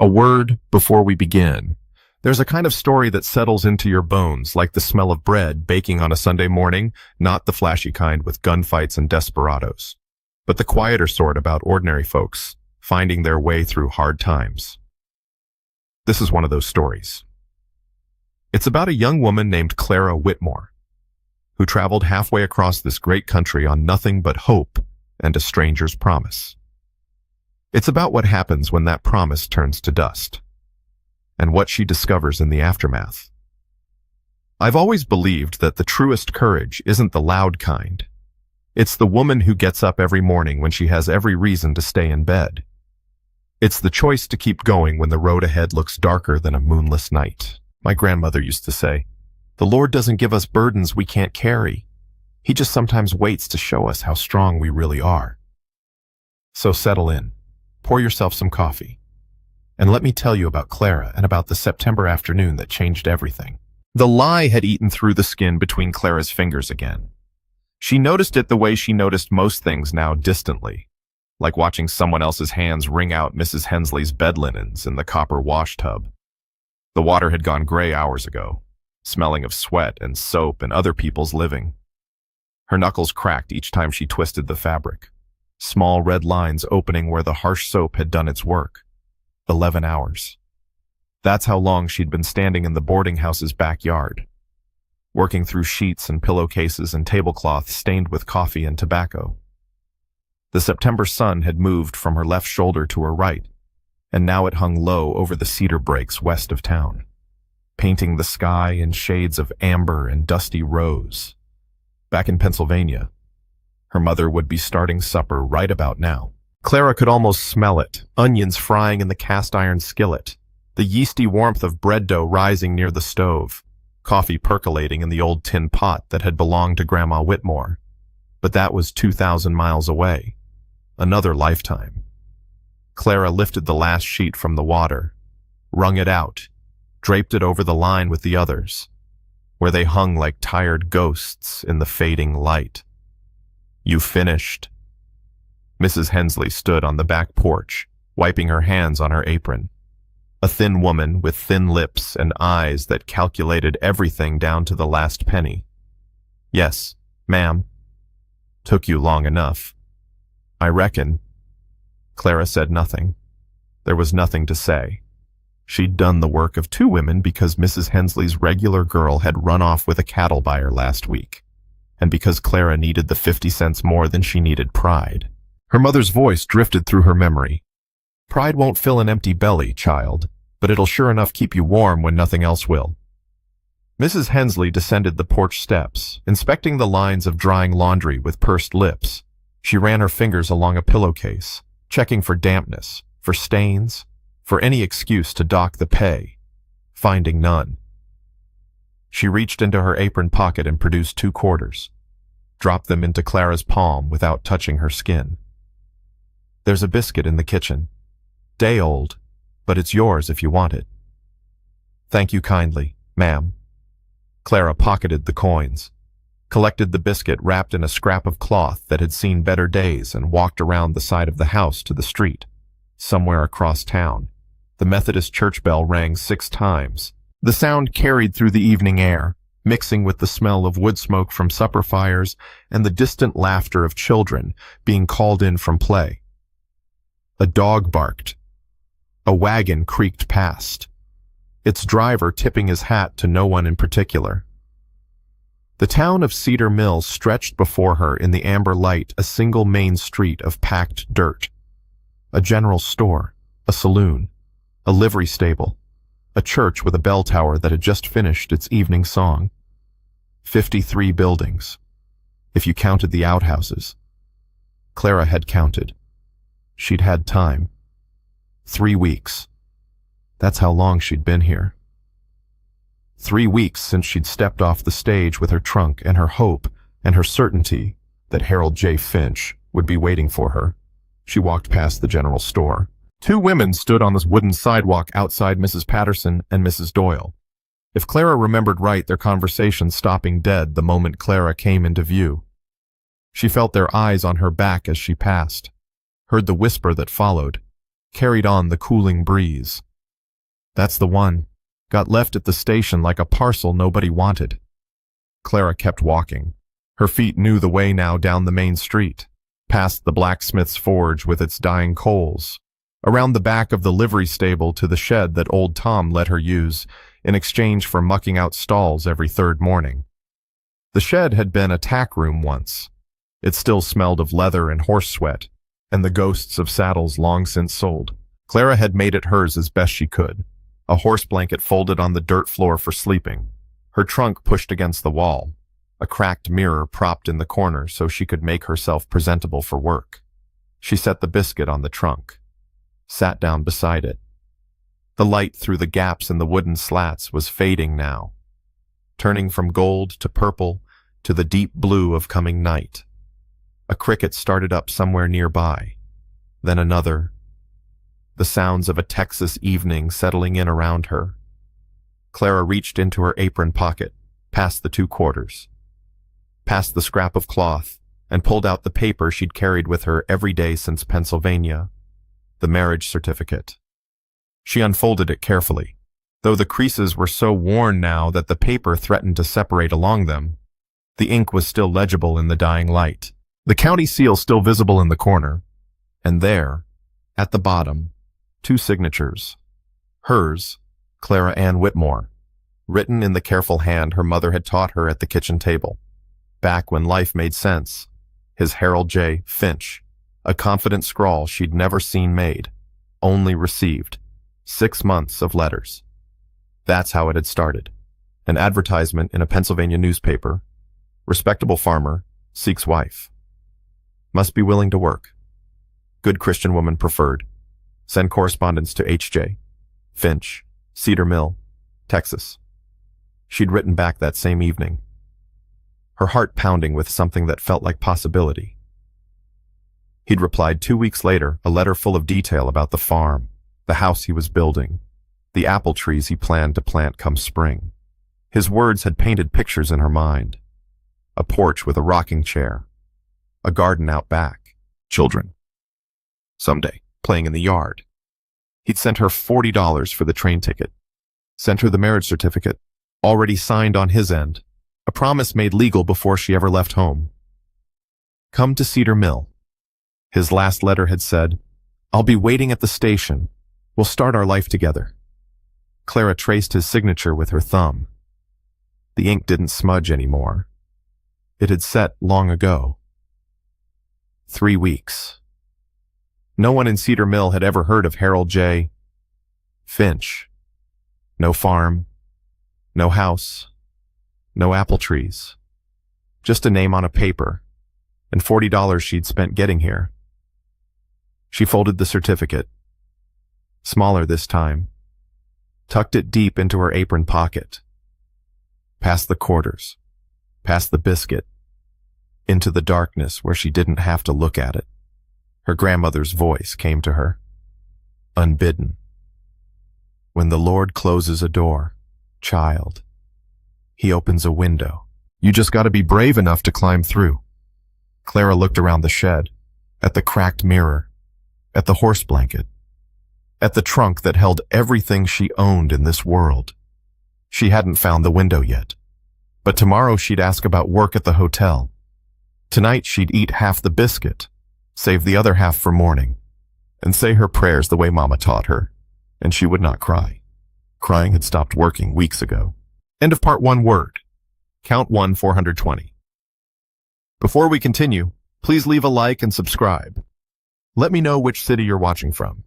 A word before we begin. There's a kind of story that settles into your bones, like the smell of bread baking on a Sunday morning, not the flashy kind with gunfights and desperados, but the quieter sort about ordinary folks finding their way through hard times. This is one of those stories. It's about a young woman named Clara Whitmore, who traveled halfway across this great country on nothing but hope and a stranger's promise. It's about what happens when that promise turns to dust, and what she discovers in the aftermath. I've always believed that the truest courage isn't the loud kind. It's the woman who gets up every morning when she has every reason to stay in bed. It's the choice to keep going when the road ahead looks darker than a moonless night. My grandmother used to say, "The Lord doesn't give us burdens we can't carry. He just sometimes waits to show us how strong we really are." So settle in, pour yourself some coffee, and let me tell you about Clara and about the September afternoon that changed everything. The lie had eaten through the skin between Clara's fingers again. She noticed it the way she noticed most things now, distantly, like watching someone else's hands wring out Mrs. Hensley's bed linens in the copper wash tub. The water had gone gray hours ago, smelling of sweat and soap and other people's living. Her knuckles cracked each time she twisted the fabric, small red lines opening where the harsh soap had done its work. 11 hours. That's how long she'd been standing in the boarding house's backyard, working through sheets and pillowcases and tablecloths stained with coffee and tobacco. The September sun had moved from her left shoulder to her right, and now it hung low over the cedar breaks west of town, painting the sky in shades of amber and dusty rose. Back in Pennsylvania, her mother would be starting supper right about now. Clara could almost smell it, onions frying in the cast-iron skillet, the yeasty warmth of bread dough rising near the stove, coffee percolating in the old tin pot that had belonged to Grandma Whitmore. But that was 2,000 miles away, another lifetime. Clara lifted the last sheet from the water, wrung it out, draped it over the line with the others, where they hung like tired ghosts in the fading light. "You finished." Mrs. Hensley stood on the back porch, wiping her hands on her apron. A thin woman with thin lips and eyes that calculated everything down to the last penny. "Yes, ma'am." "Took you long enough." "I reckon." Clara said nothing. There was nothing to say. She'd done the work of two women because Mrs. Hensley's regular girl had run off with a cattle buyer last week, and because Clara needed the 50 cents more than she needed pride. Her mother's voice drifted through her memory. "Pride won't fill an empty belly, child, but it'll sure enough keep you warm when nothing else will." Mrs. Hensley descended the porch steps, inspecting the lines of drying laundry with pursed lips. She ran her fingers along a pillowcase, checking for dampness, for stains, for any excuse to dock the pay, finding none. She reached into her apron pocket and produced 2 quarters, dropped them into Clara's palm without touching her skin. "There's a biscuit in the kitchen. Day old, but it's yours if you want it." "Thank you kindly, ma'am." Clara pocketed the coins, collected the biscuit wrapped in a scrap of cloth that had seen better days, and walked around the side of the house to the street, somewhere across town. The Methodist church bell rang 6 times. The sound carried through the evening air, mixing with the smell of wood smoke from supper fires and the distant laughter of children being called in from play. A dog barked. A wagon creaked past, its driver tipping his hat to no one in particular. The town of Cedar Mills stretched before her in the amber light, a single main street of packed dirt. A general store, a saloon, a livery stable, a church with a bell tower that had just finished its evening song. 53 buildings, if you counted the outhouses. Clara had counted. She'd had time. 3 weeks. That's how long she'd been here. 3 weeks since she'd stepped off the stage with her trunk and her hope and her certainty that Harold J. Finch would be waiting for her. She walked past the general store. 2 women stood on this wooden sidewalk outside Mrs. Patterson and Mrs. Doyle. If Clara remembered right, their conversation stopping dead the moment Clara came into view. She felt their eyes on her back as she passed, heard the whisper that followed, carried on the cooling breeze. That's the one. Got left at the station like a parcel nobody wanted. Clara kept walking. Her feet knew the way now down the main street, past the blacksmith's forge with its dying coals, around the back of the livery stable to the shed that old Tom let her use in exchange for mucking out stalls every third morning. The shed had been a tack room once. It still smelled of leather and horse sweat, and the ghosts of saddles long since sold. Clara had made it hers as best she could, a horse blanket folded on the dirt floor for sleeping, her trunk pushed against the wall, a cracked mirror propped in the corner so she could make herself presentable for work. She set the biscuit on the trunk, sat down beside it. The light through the gaps in the wooden slats was fading now, turning from gold to purple to the deep blue of coming night. A cricket started up somewhere nearby, then another, the sounds of a Texas evening settling in around her. Clara reached into her apron pocket, past the 2 quarters, past the scrap of cloth, and pulled out the paper she'd carried with her every day since Pennsylvania, the marriage certificate. She unfolded it carefully, though the creases were so worn now that the paper threatened to separate along them. The ink was still legible in the dying light, the county seal still visible in the corner, and there, at the bottom, 2 signatures. Hers, Clara Ann Whitmore, written in the careful hand her mother had taught her at the kitchen table. Back when life made sense, his Harold J. Finch, a confident scrawl she'd never seen made, only received 6 months of letters. That's how it had started. An advertisement in a Pennsylvania newspaper. Respectable farmer, seeks wife. Must be willing to work. Good Christian woman preferred. Send correspondence to H.J. Finch, Cedar Mill, Texas. She'd written back that same evening, her heart pounding with something that felt like possibility. He'd replied 2 weeks later, a letter full of detail about the farm, the house he was building, the apple trees he planned to plant come spring. His words had painted pictures in her mind. A porch with a rocking chair, a garden out back, children. Someday, playing in the yard. He'd sent her $40 for the train ticket, sent her the marriage certificate, already signed on his end, a promise made legal before she ever left home. Come to Cedar Mill. His last letter had said, I'll be waiting at the station. We'll start our life together. Clara traced his signature with her thumb. The ink didn't smudge anymore. It had set long ago. 3 weeks. No one in Cedar Mill had ever heard of Harold J. Finch. No farm, no house, no apple trees. Just a name on a paper, and $40 she'd spent getting here. She folded the certificate, smaller this time, tucked it deep into her apron pocket, past the quarters, past the biscuit, into the darkness where she didn't have to look at it. Her grandmother's voice came to her, unbidden. When the Lord closes a door, child, he opens a window. You just got to be brave enough to climb through. Clara looked around the shed, at the cracked mirror, at the horse blanket, at the trunk that held everything she owned in this world. She hadn't found the window yet, but tomorrow she'd ask about work at the hotel. Tonight she'd eat half the biscuit, save the other half for morning, and say her prayers the way Mama taught her, and she would not cry. Crying had stopped working weeks ago. End of part 1 word. Count 1 420. Before we continue, please leave a like and subscribe. Let me know which city you're watching from.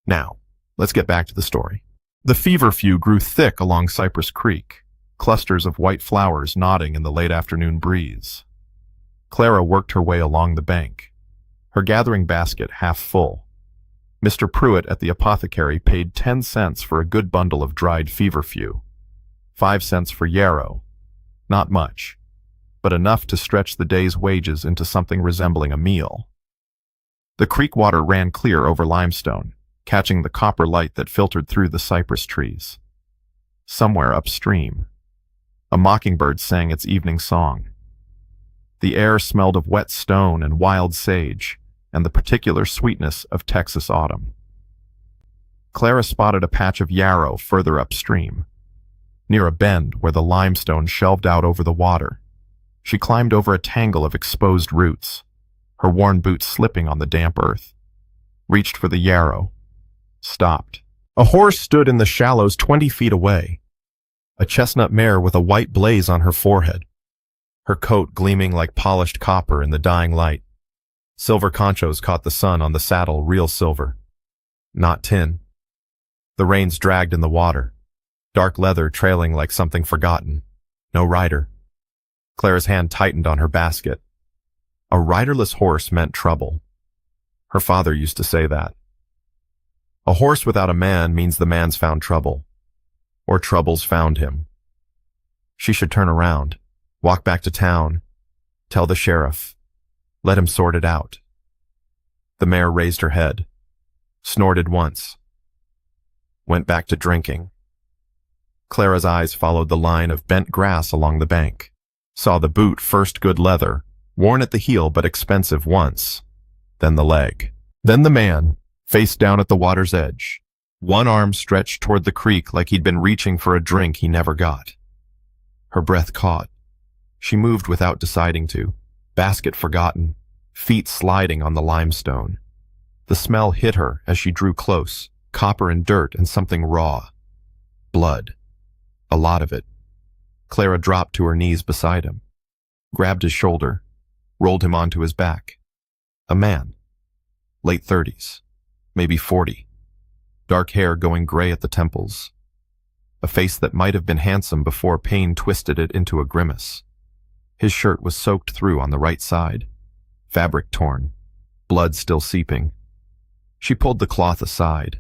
Now, let's get back to the story. The feverfew grew thick along Cypress Creek, clusters of white flowers nodding in the late afternoon breeze. Clara worked her way along the bank, her gathering basket half full. Mr. Pruitt at the apothecary paid 10 cents for a good bundle of dried feverfew, 5 cents for yarrow. Not much, but enough to stretch the day's wages into something resembling a meal. The creek water ran clear over limestone, catching the copper light that filtered through the cypress trees. Somewhere upstream, a mockingbird sang its evening song. The air smelled of wet stone and wild sage, and the particular sweetness of Texas autumn. Clara spotted a patch of yarrow further upstream, near a bend where the limestone shelved out over the water. She climbed over a tangle of exposed roots, her worn boots slipping on the damp earth, reached for the yarrow, stopped. A horse stood in the shallows 20 feet away, a chestnut mare with a white blaze on her forehead, her coat gleaming like polished copper in the dying light. Silver conchos caught the sun on the saddle, real silver, not tin. The reins dragged in the water, dark leather trailing like something forgotten. No rider. Clara's hand tightened on her basket. A riderless horse meant trouble. Her father used to say that. A horse without a man means the man's found trouble, or trouble's found him. She should turn around, walk back to town, tell the sheriff, let him sort it out. The mare raised her head, snorted once, went back to drinking. Clara's eyes followed the line of bent grass along the bank, saw the boot, first good leather, worn at the heel but expensive once, then the leg, then the man, face down at the water's edge, one arm stretched toward the creek like he'd been reaching for a drink he never got. Her breath caught. She moved without deciding to, basket forgotten, feet sliding on the limestone. The smell hit her as she drew close, copper and dirt and something raw. Blood. A lot of it. Clara dropped to her knees beside him, grabbed his shoulder, rolled him onto his back. A man. Late 30s, maybe 40. Dark hair going gray at the temples. A face that might have been handsome before pain twisted it into a grimace. His shirt was soaked through on the right side, fabric torn, blood still seeping. She pulled the cloth aside.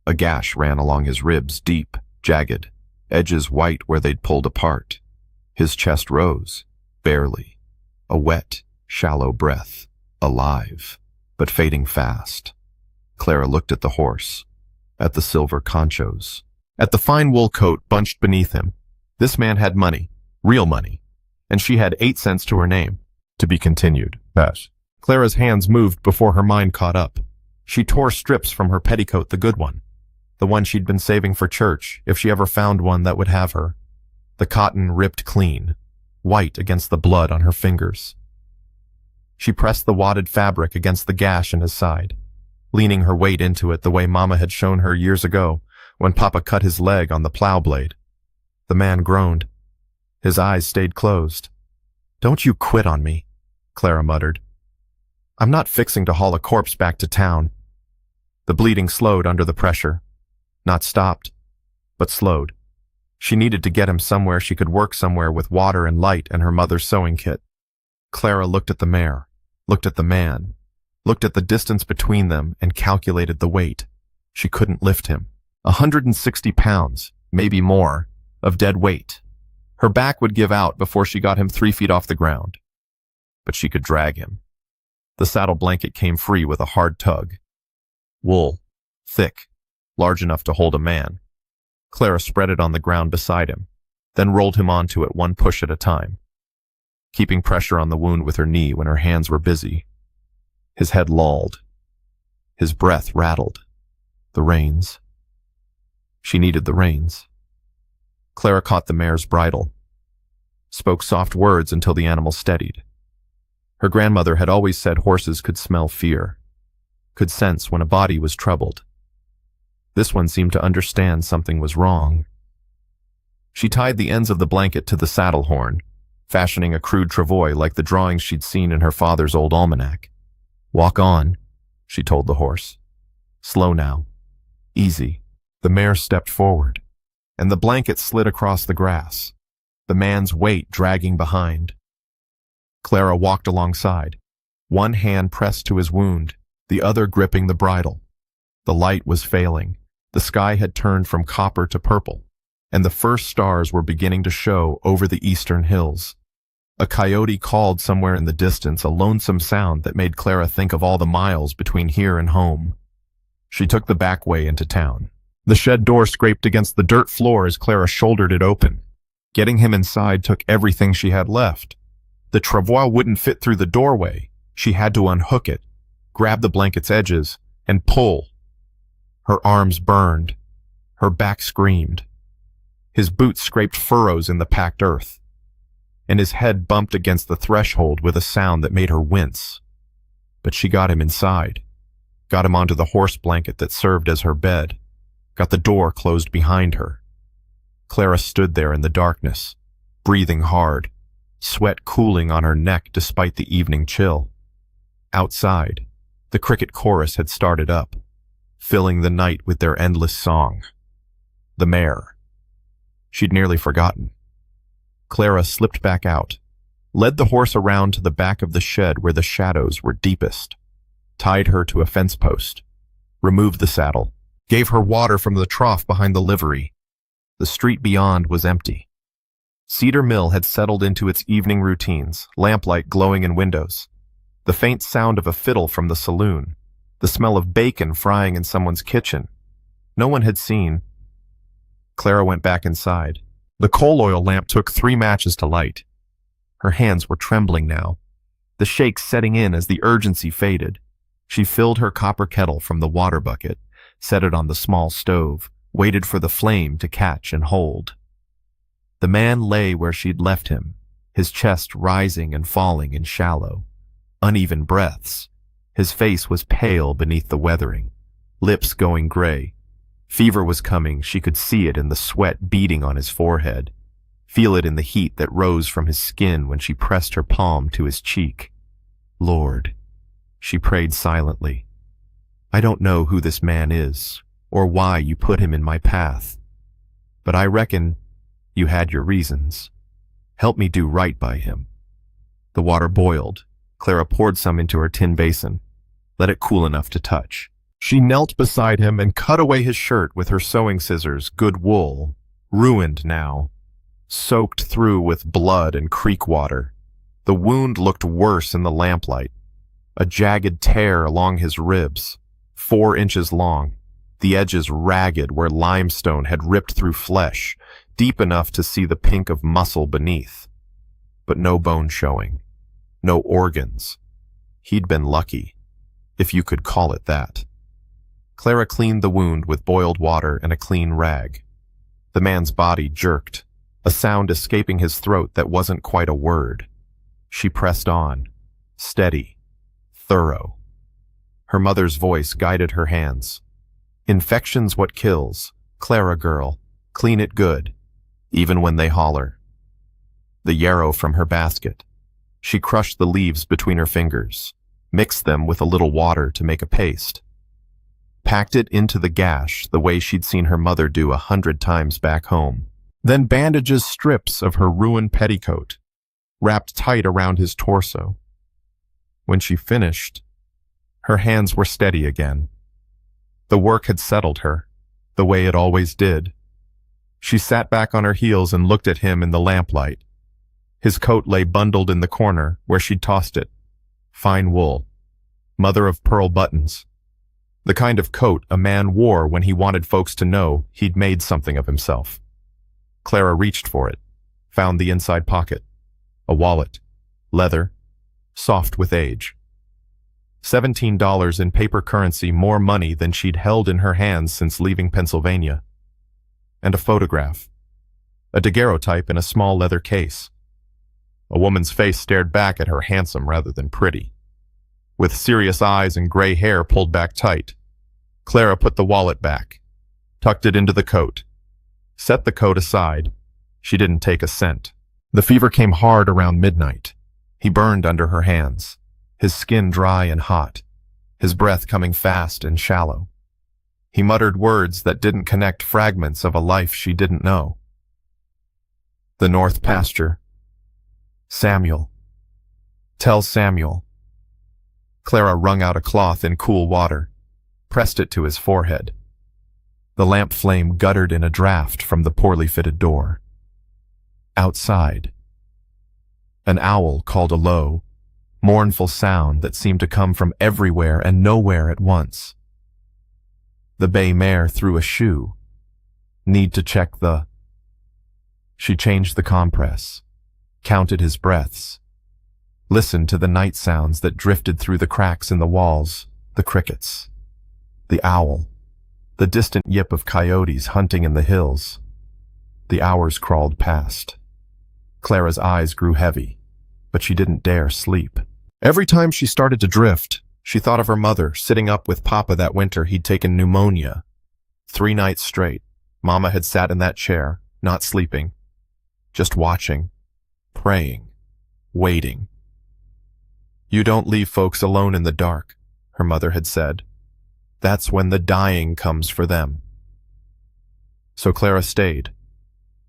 A gash ran along his ribs, deep, jagged, edges white where they'd pulled apart. His chest rose, barely. A wet, shallow breath, alive, but fading fast. Clara looked at the horse, at the silver conchos, at the fine wool coat bunched beneath him. This man had money, real money, and she had 8 cents to her name. To be continued. Yes. Clara's hands moved before her mind caught up. She tore strips from her petticoat, the good one, the one she'd been saving for church, if she ever found one that would have her. The cotton ripped clean, white against the blood on her fingers. She pressed the wadded fabric against the gash in his side, leaning her weight into it the way Mama had shown her years ago when Papa cut his leg on the plow blade. The man groaned. His eyes stayed closed. "Don't you quit on me," Clara muttered. "I'm not fixing to haul a corpse back to town." The bleeding slowed under the pressure. Not stopped, but slowed. She needed to get him somewhere she could work somewhere with water and light and her mother's sewing kit. Clara looked at the mare, looked at the man, looked at the distance between them and calculated the weight. She couldn't lift him. 160 pounds, maybe more, of dead weight. Her back would give out before she got him 3 feet off the ground. But she could drag him. The saddle blanket came free with a hard tug. Wool, thick, large enough to hold a man. Clara spread it on the ground beside him, then rolled him onto it one push at a time, keeping pressure on the wound with her knee when her hands were busy. His head lolled. His breath rattled. The reins. She needed the reins. Clara caught the mare's bridle, spoke soft words until the animal steadied. Her grandmother had always said horses could smell fear, could sense when a body was troubled. This one seemed to understand something was wrong. She tied the ends of the blanket to the saddle horn, fashioning a crude travois like the drawings she'd seen in her father's old almanac. "Walk on," she told the horse. "Slow now. Easy." The mare stepped forward, and the blanket slid across the grass, the man's weight dragging behind. Clara walked alongside, one hand pressed to his wound, the other gripping the bridle. The light was failing. The sky had turned from copper to purple, and the first stars were beginning to show over the eastern hills. A coyote called somewhere in the distance, a lonesome sound that made Clara think of all the miles between here and home. She took the back way into town. The shed door scraped against the dirt floor as Clara shouldered it open. Getting him inside took everything she had left. The travois wouldn't fit through the doorway. She had to unhook it, grab the blanket's edges, and pull. Her arms burned. Her back screamed. His boots scraped furrows in the packed earth, and his head bumped against the threshold with a sound that made her wince. But she got him inside, got him onto the horse blanket that served as her bed, got the door closed behind her. Clara stood there in the darkness, breathing hard, sweat cooling on her neck despite the evening chill. Outside, the cricket chorus had started up, filling the night with their endless song. The mare. She'd nearly forgotten. Clara slipped back out, led the horse around to the back of the shed where the shadows were deepest, tied her to a fence post, removed the saddle, gave her water from the trough behind the livery. The street beyond was empty. Cedar Mill had settled into its evening routines, lamplight glowing in windows, the faint sound of a fiddle from the saloon, the smell of bacon frying in someone's kitchen. No one had seen. Clara went back inside. The coal oil lamp took 3 matches to light. Her hands were trembling now, the shakes setting in as the urgency faded. She filled her copper kettle from the water bucket, set it on the small stove, waited for the flame to catch and hold. The man lay where she'd left him, his chest rising and falling in shallow, uneven breaths. His face was pale beneath the weathering, lips going gray. Fever was coming. She could see it in the sweat beading on his forehead, feel it in the heat that rose from his skin when she pressed her palm to his cheek. Lord, she prayed silently, I don't know who this man is, or why you put him in my path, but I reckon you had your reasons. Help me do right by him. The water boiled. Clara poured some into her tin basin, let it cool enough to touch. She knelt beside him and cut away his shirt with her sewing scissors, good wool, ruined now, soaked through with blood and creek water. The wound looked worse in the lamplight, a jagged tear along his ribs, 4 inches long, the edges ragged where limestone had ripped through flesh, deep enough to see the pink of muscle beneath. But no bone showing, no organs. He'd been lucky, if you could call it that. Clara cleaned the wound with boiled water and a clean rag. The man's body jerked, a sound escaping his throat that wasn't quite a word. She pressed on, steady, thorough. Her mother's voice guided her hands. Infection's what kills. Clara girl, clean it good, even when they holler. The yarrow from her basket. She crushed the leaves between her fingers, mixed them with a little water to make a paste, packed it into the gash the way she'd seen her mother do 100 times back home, then bandages strips of her ruined petticoat, wrapped tight around his torso. When she finished, her hands were steady again. The work had settled her, the way it always did. She sat back on her heels and looked at him in the lamplight. His coat lay bundled in the corner where she'd tossed it. Fine wool, mother of pearl buttons. The kind of coat a man wore when he wanted folks to know he'd made something of himself. Clara reached for it, found the inside pocket. A wallet, leather, soft with age. $17 in paper currency, more money than she'd held in her hands since leaving Pennsylvania. And a photograph, a daguerreotype in a small leather case. A woman's face stared back at her, handsome rather than pretty, with serious eyes and gray hair pulled back tight. Clara put the wallet back, tucked it into the coat, set the coat aside. She didn't take a cent. The fever came hard around midnight. He burned under her hands, his skin dry and hot, his breath coming fast and shallow. He muttered words that didn't connect fragments of a life she didn't know. The North Pasture. Samuel. Tell Samuel. Clara wrung out a cloth in cool water, pressed it to his forehead. The lamp flame guttered in a draft from the poorly fitted door. Outside, an owl called a low, mournful sound that seemed to come from everywhere and nowhere at once. The bay mare threw a shoe. Need to check the... She changed the compress, counted his breaths, listened to the night sounds that drifted through the cracks in the walls, the crickets, the owl, the distant yip of coyotes hunting in the hills. The hours crawled past. Clara's eyes grew heavy, but she didn't dare sleep. Every time she started to drift, she thought of her mother sitting up with Papa that winter he'd taken pneumonia. 3 nights straight, Mama had sat in that chair, not sleeping, just watching, praying, waiting. "You don't leave folks alone in the dark," her mother had said. "That's when the dying comes for them." So Clara stayed,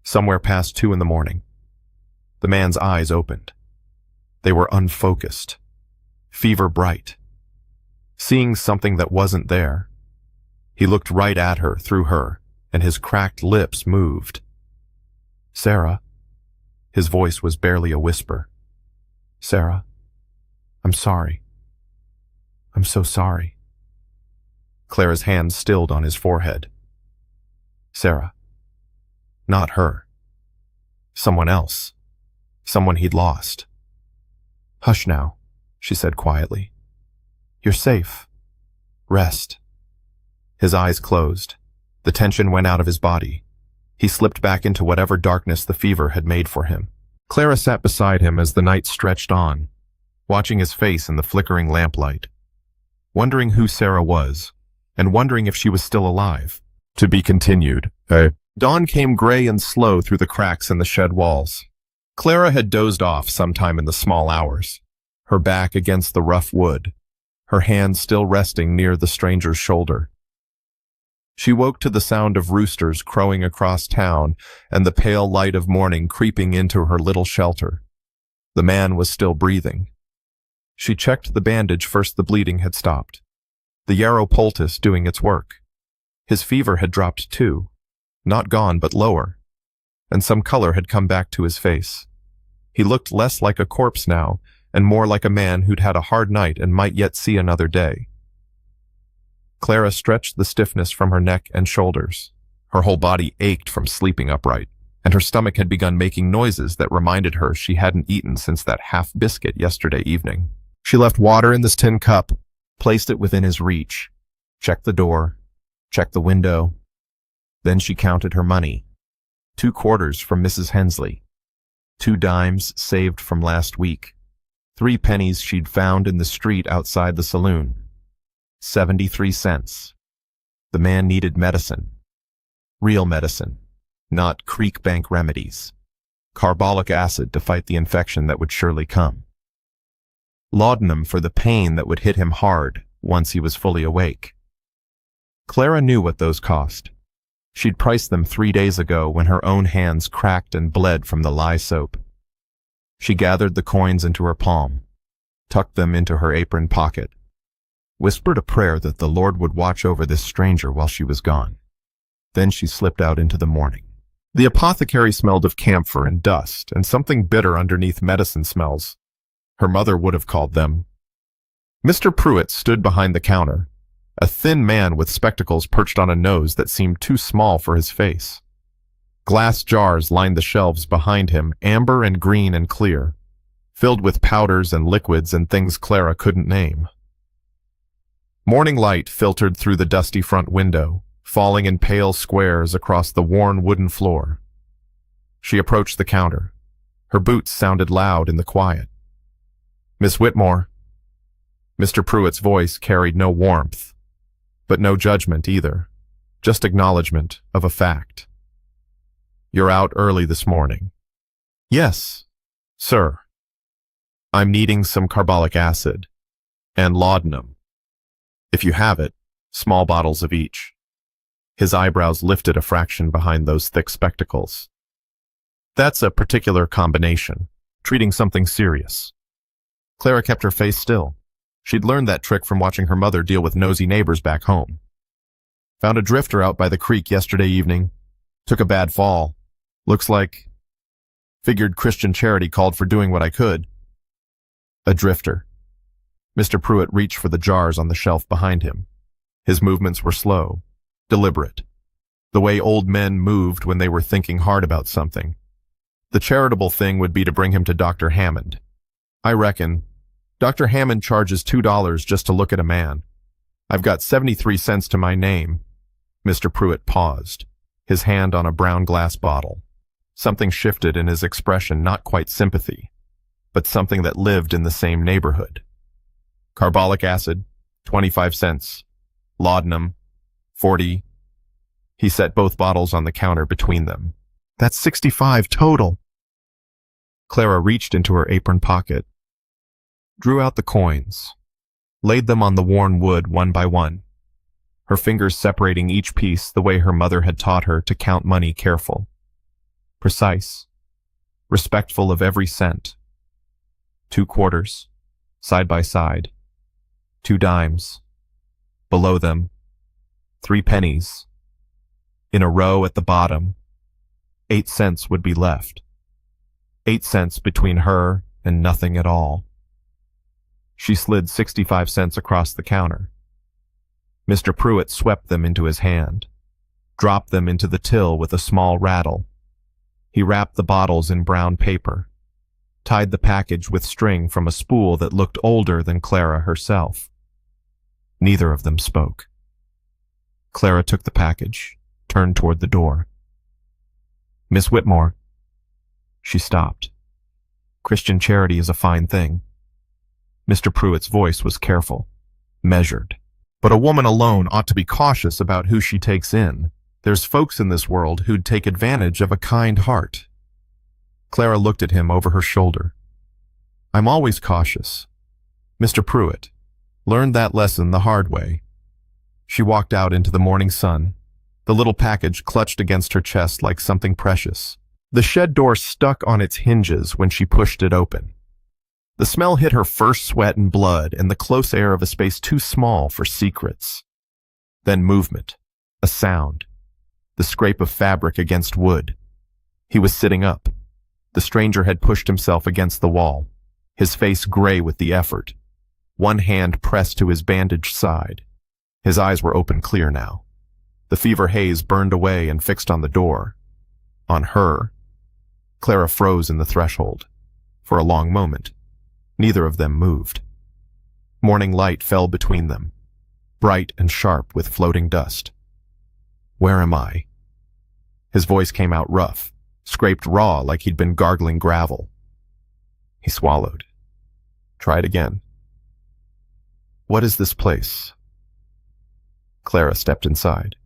somewhere past 2 in the morning. The man's eyes opened. They were unfocused, fever bright, seeing something that wasn't there. He looked right at her through her, and his cracked lips moved. "Sarah." His voice was barely a whisper. "Sarah, I'm sorry. I'm so sorry." Clara's hand stilled on his forehead. Sarah. Not her. Someone else. Someone he'd lost. "Hush now," she said quietly. "You're safe. Rest." His eyes closed. The tension went out of his body. He slipped back into whatever darkness the fever had made for him. Clara sat beside him as the night stretched on, watching his face in the flickering lamplight, wondering who Sarah was, and wondering if she was still alive. To be continued. Dawn came gray and slow through the cracks in the shed walls. Clara had dozed off sometime in the small hours, her back against the rough wood, her hand still resting near the stranger's shoulder. She woke to the sound of roosters crowing across town and the pale light of morning creeping into her little shelter. The man was still breathing. She checked the bandage first the bleeding had stopped. The yarrow poultice doing its work. His fever had dropped too, not gone but lower, and some color had come back to his face. He looked less like a corpse now, and more like a man who'd had a hard night and might yet see another day. Clara stretched the stiffness from her neck and shoulders. Her whole body ached from sleeping upright, and her stomach had begun making noises that reminded her she hadn't eaten since that half biscuit yesterday evening. She left water in this tin cup, placed it within his reach, checked the door, checked the window. Then she counted her money. 2 quarters from Mrs. Hensley, 2 dimes saved from last week, 3 pennies she'd found in the street outside the saloon. 73 cents. The man needed medicine. Real medicine, not creek bank remedies. Carbolic acid to fight the infection that would surely come. Laudanum for the pain that would hit him hard once he was fully awake. Clara knew what those cost. She'd priced them 3 days ago when her own hands cracked and bled from the lye soap. She gathered the coins into her palm, tucked them into her apron pocket, whispered a prayer that the Lord would watch over this stranger while she was gone. Then she slipped out into the morning. The apothecary smelled of camphor and dust and something bitter underneath medicine smells. Her mother would have called them. Mr. Pruitt stood behind the counter, a thin man with spectacles perched on a nose that seemed too small for his face. Glass jars lined the shelves behind him, amber and green and clear, filled with powders and liquids and things Clara couldn't name. Morning light filtered through the dusty front window, falling in pale squares across the worn wooden floor. She approached the counter. Her boots sounded loud in the quiet. "Miss Whitmore." Mr. Pruitt's voice carried no warmth, but no judgment either, just acknowledgement of a fact. "You're out early this morning." "Yes, sir. I'm needing some carbolic acid and laudanum. If you have it, small bottles of each." His eyebrows lifted a fraction behind those thick spectacles. "That's a particular combination, treating something serious." Clara kept her face still. She'd learned that trick from watching her mother deal with nosy neighbors back home. "Found a drifter out by the creek yesterday evening. Took a bad fall. Looks like... Figured Christian charity called for doing what I could." A drifter. Mr. Pruitt reached for the jars on the shelf behind him. His movements were slow, deliberate, the way old men moved when they were thinking hard about something. The charitable thing would be to bring him to Dr. Hammond. "I reckon. Dr. Hammond charges $2 just to look at a man. I've got 73 cents to my name. Mr. Pruitt paused, his hand on a brown glass bottle. Something shifted in his expression, not quite sympathy, but something that lived in the same neighborhood. Carbolic acid, 25 cents. Laudanum, 40. He set both bottles on the counter between them. That's 65 total. Clara reached into her apron pocket, drew out the coins, laid them on the worn wood one by one, her fingers separating each piece the way her mother had taught her to count money careful, precise, respectful of every cent. 2 quarters, side by side, 2 dimes, below them, 3 pennies. In a row at the bottom, 8 cents would be left. 8 cents between her and nothing at all. She slid 65 cents across the counter. Mr. Pruitt swept them into his hand, dropped them into the till with a small rattle. He wrapped the bottles in brown paper, tied the package with string from a spool that looked older than Clara herself. Neither of them spoke. Clara took the package, turned toward the door. Miss Whitmore. She stopped. Christian charity is a fine thing. Mr. Pruitt's voice was careful, measured. But a woman alone ought to be cautious about who she takes in. There's folks in this world who'd take advantage of a kind heart. Clara looked at him over her shoulder. I'm always cautious. Mr. Pruitt learned that lesson the hard way. She walked out into the morning sun, the little package clutched against her chest like something precious. The shed door stuck on its hinges when she pushed it open. The smell hit her first sweat and blood and the close air of a space too small for secrets. Then movement, a sound, the scrape of fabric against wood. He was sitting up. The stranger had pushed himself against the wall, his face gray with the effort, one hand pressed to his bandaged side. His eyes were open clear now. The fever haze burned away and fixed on the door. On her. Clara froze in the threshold. For a long moment, neither of them moved. Morning light fell between them, bright and sharp with floating dust. Where am I? His voice came out rough, scraped raw like he'd been gargling gravel. He swallowed. Tried again. What is this place? Clara stepped inside,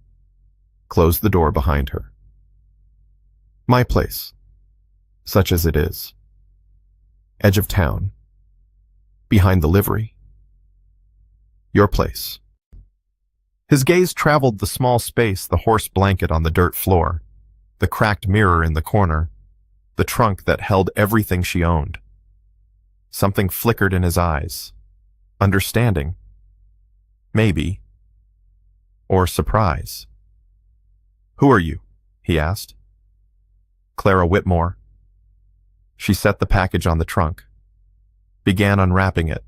closed the door behind her. My place, such as it is. Edge of town. Behind the livery. Your place. His gaze traveled the small space, the horse blanket on the dirt floor, the cracked mirror in the corner, the trunk that held everything she owned. Something flickered in his eyes. Understanding. Maybe. Or surprise. Who are you? He asked. Clara Whitmore. She set the package on the trunk, began unwrapping it.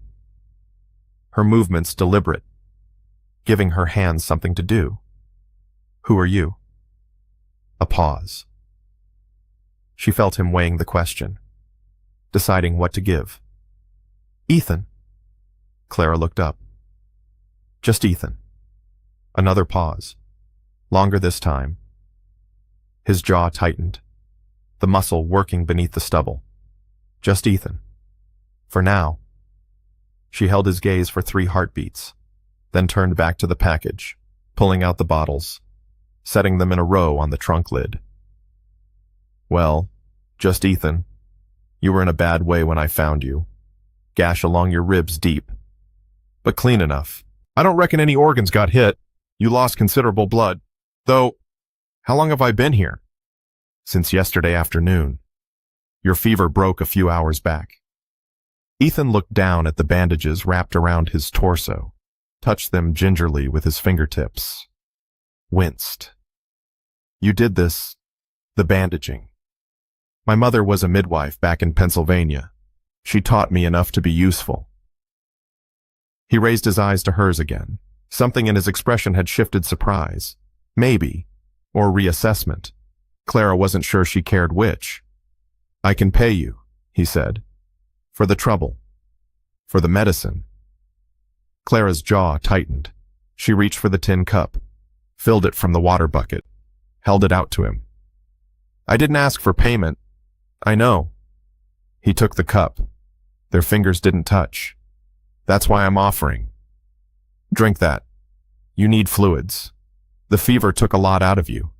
Her movements deliberate, giving her hands something to do. Who are you? A pause. She felt him weighing the question, deciding what to give. Ethan. Clara looked up. Just Ethan. Another pause, longer this time. His jaw tightened, the muscle working beneath the stubble. Just Ethan. For now. She held his gaze for 3 heartbeats, then turned back to the package, pulling out the bottles, setting them in a row on the trunk lid. Well, just Ethan. You were in a bad way when I found you. Gash along your ribs deep, but clean enough. I don't reckon any organs got hit. You lost considerable blood. Though, how long have I been here? Since yesterday afternoon. Your fever broke a few hours back. Ethan looked down at the bandages wrapped around his torso, touched them gingerly with his fingertips. Winced. You did this, the bandaging. My mother was a midwife back in Pennsylvania. She taught me enough to be useful. He raised his eyes to hers again. Something in his expression had shifted surprise. Maybe. Or reassessment. Clara wasn't sure she cared which. I can pay you, he said. For the trouble. For the medicine. Clara's jaw tightened. She reached for the tin cup, filled it from the water bucket, held it out to him. I didn't ask for payment. I know. He took the cup. Their fingers didn't touch. That's why I'm offering. Drink that. You need fluids. The fever took a lot out of you.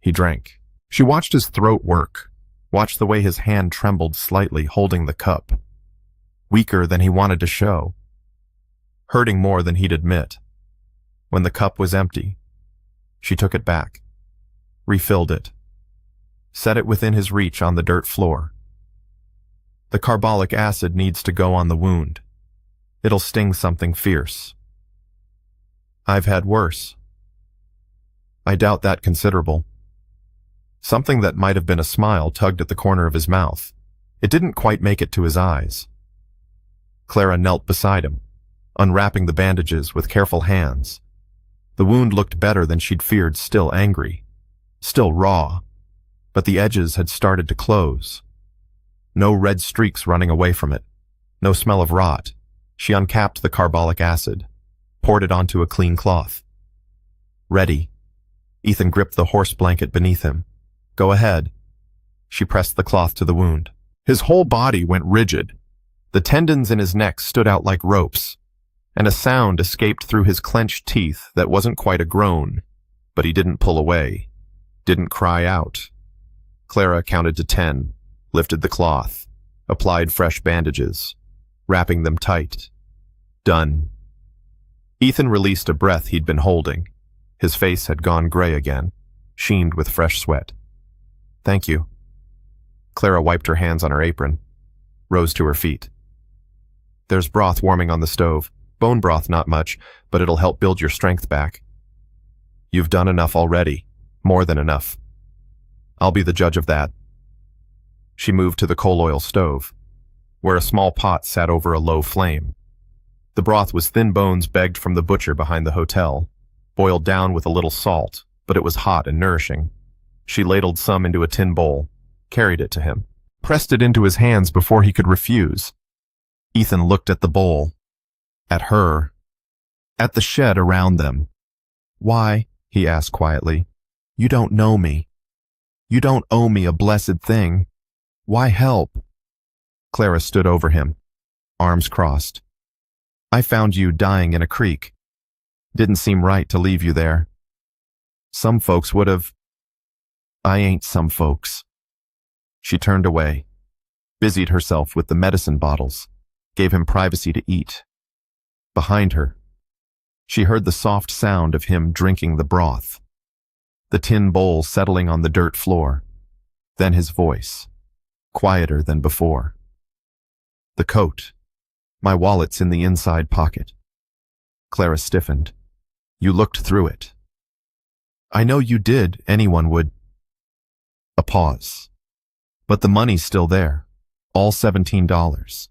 He drank. She watched his throat work, watched the way his hand trembled slightly holding the cup. Weaker than he wanted to show. Hurting more than he'd admit. When the cup was empty, she took it back, refilled it, set it within his reach on the dirt floor. The carbolic acid needs to go on the wound. It'll sting something fierce. I've had worse. I doubt that considerable. Something that might have been a smile tugged at the corner of his mouth. It didn't quite make it to his eyes. Clara knelt beside him, unwrapping the bandages with careful hands. The wound looked better than she'd feared, still angry, still raw, but the edges had started to close. No red streaks running away from it, no smell of rot. She uncapped the carbolic acid, poured it onto a clean cloth. Ready. Ethan gripped the horse blanket beneath him. Go ahead. She pressed the cloth to the wound. His whole body went rigid. The tendons in his neck stood out like ropes, and a sound escaped through his clenched teeth that wasn't quite a groan, but he didn't pull away, didn't cry out. Clara counted to 10, lifted the cloth, applied fresh bandages, wrapping them tight. Done. Ethan released a breath he'd been holding. His face had gone gray again, sheened with fresh sweat. Thank you. Clara wiped her hands on her apron, rose to her feet. There's broth warming on the stove. Bone broth, not much, but it'll help build your strength back. You've done enough already, more than enough. I'll be the judge of that. She moved to the coal oil stove, where a small pot sat over a low flame. The broth was thin bones begged from the butcher behind the hotel, boiled down with a little salt, but it was hot and nourishing. She ladled some into a tin bowl, carried it to him, pressed it into his hands before he could refuse. Ethan looked at the bowl, at her, at the shed around them. Why? He asked quietly. You don't know me. You don't owe me a blessed thing. Why help? Clara stood over him, arms crossed. I found you dying in a creek. Didn't seem right to leave you there. Some folks would have. I ain't some folks. She turned away, busied herself with the medicine bottles, gave him privacy to eat. Behind her, she heard the soft sound of him drinking the broth, the tin bowl settling on the dirt floor, then his voice, quieter than before. The coat. My wallet's in the inside pocket. Clara stiffened. You looked through it. I know you did, anyone would. A pause. But the money's still there, all $17.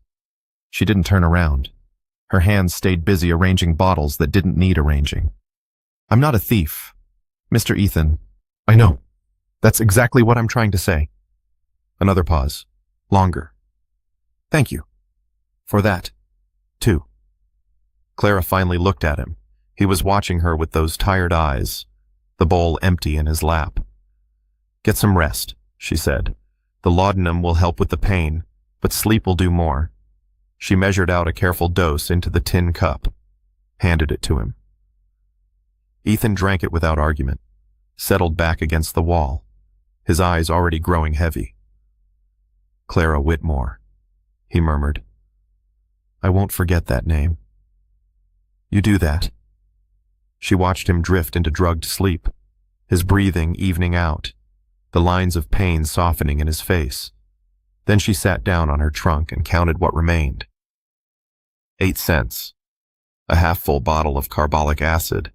She didn't turn around. Her hands stayed busy arranging bottles that didn't need arranging. I'm not a thief, Mr. Ethan. I know. That's exactly what I'm trying to say. Another pause. Longer. Thank you. For that, too. Clara finally looked at him. He was watching her with those tired eyes, the bowl empty in his lap. Get some rest, she said. The laudanum will help with the pain, but sleep will do more. She measured out a careful dose into the tin cup, handed it to him. Ethan drank it without argument, settled back against the wall, his eyes already growing heavy. Clara Whitmore, he murmured. I won't forget that name. You do that. She watched him drift into drugged sleep, his breathing evening out, the lines of pain softening in his face. Then she sat down on her trunk and counted what remained. 8 cents. A half-full bottle of carbolic acid.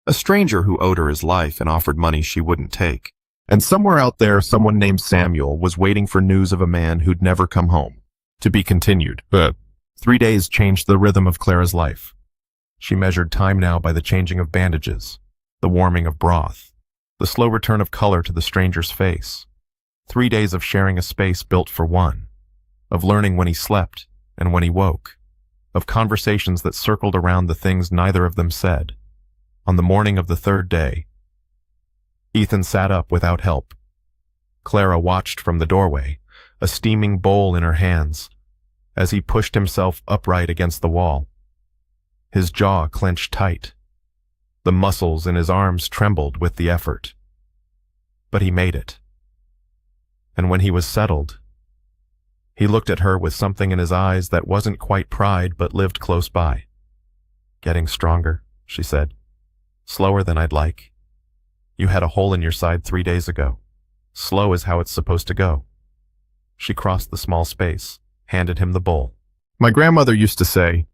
A stranger who owed her his life and offered money she wouldn't take. And somewhere out there, someone named Samuel was waiting for news of a man who'd never come home. To be continued. 3 days changed the rhythm of Clara's life. She measured time now by the changing of bandages, the warming of broth, the slow return of color to the stranger's face. 3 days of sharing a space built for one, of learning when he slept and when he woke, of conversations that circled around the things neither of them said. On the morning of the third day, Ethan sat up without help. Clara watched from the doorway, a steaming bowl in her hands, as he pushed himself upright against the wall. His jaw clenched tight. The muscles in his arms trembled with the effort. But he made it. And when he was settled, he looked at her with something in his eyes that wasn't quite pride but lived close by. "Getting stronger," she said. "Slower than I'd like. You had a hole in your side 3 days ago. Slow is how it's supposed to go." She crossed the small space, handed him the bowl. "My grandmother used to say,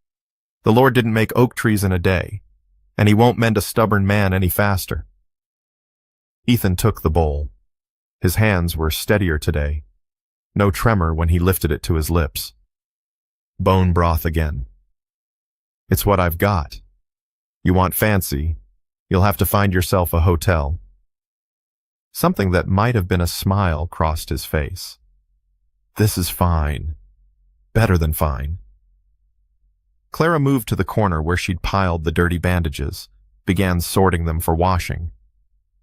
'The Lord didn't make oak trees in a day, and he won't mend a stubborn man any faster.'" Ethan took the bowl. His hands were steadier today. No tremor when he lifted it to his lips. Bone broth again. "It's what I've got. You want fancy, you'll have to find yourself a hotel." Something that might have been a smile crossed his face. "This is fine. Better than fine." Clara moved to the corner where she'd piled the dirty bandages, began sorting them for washing.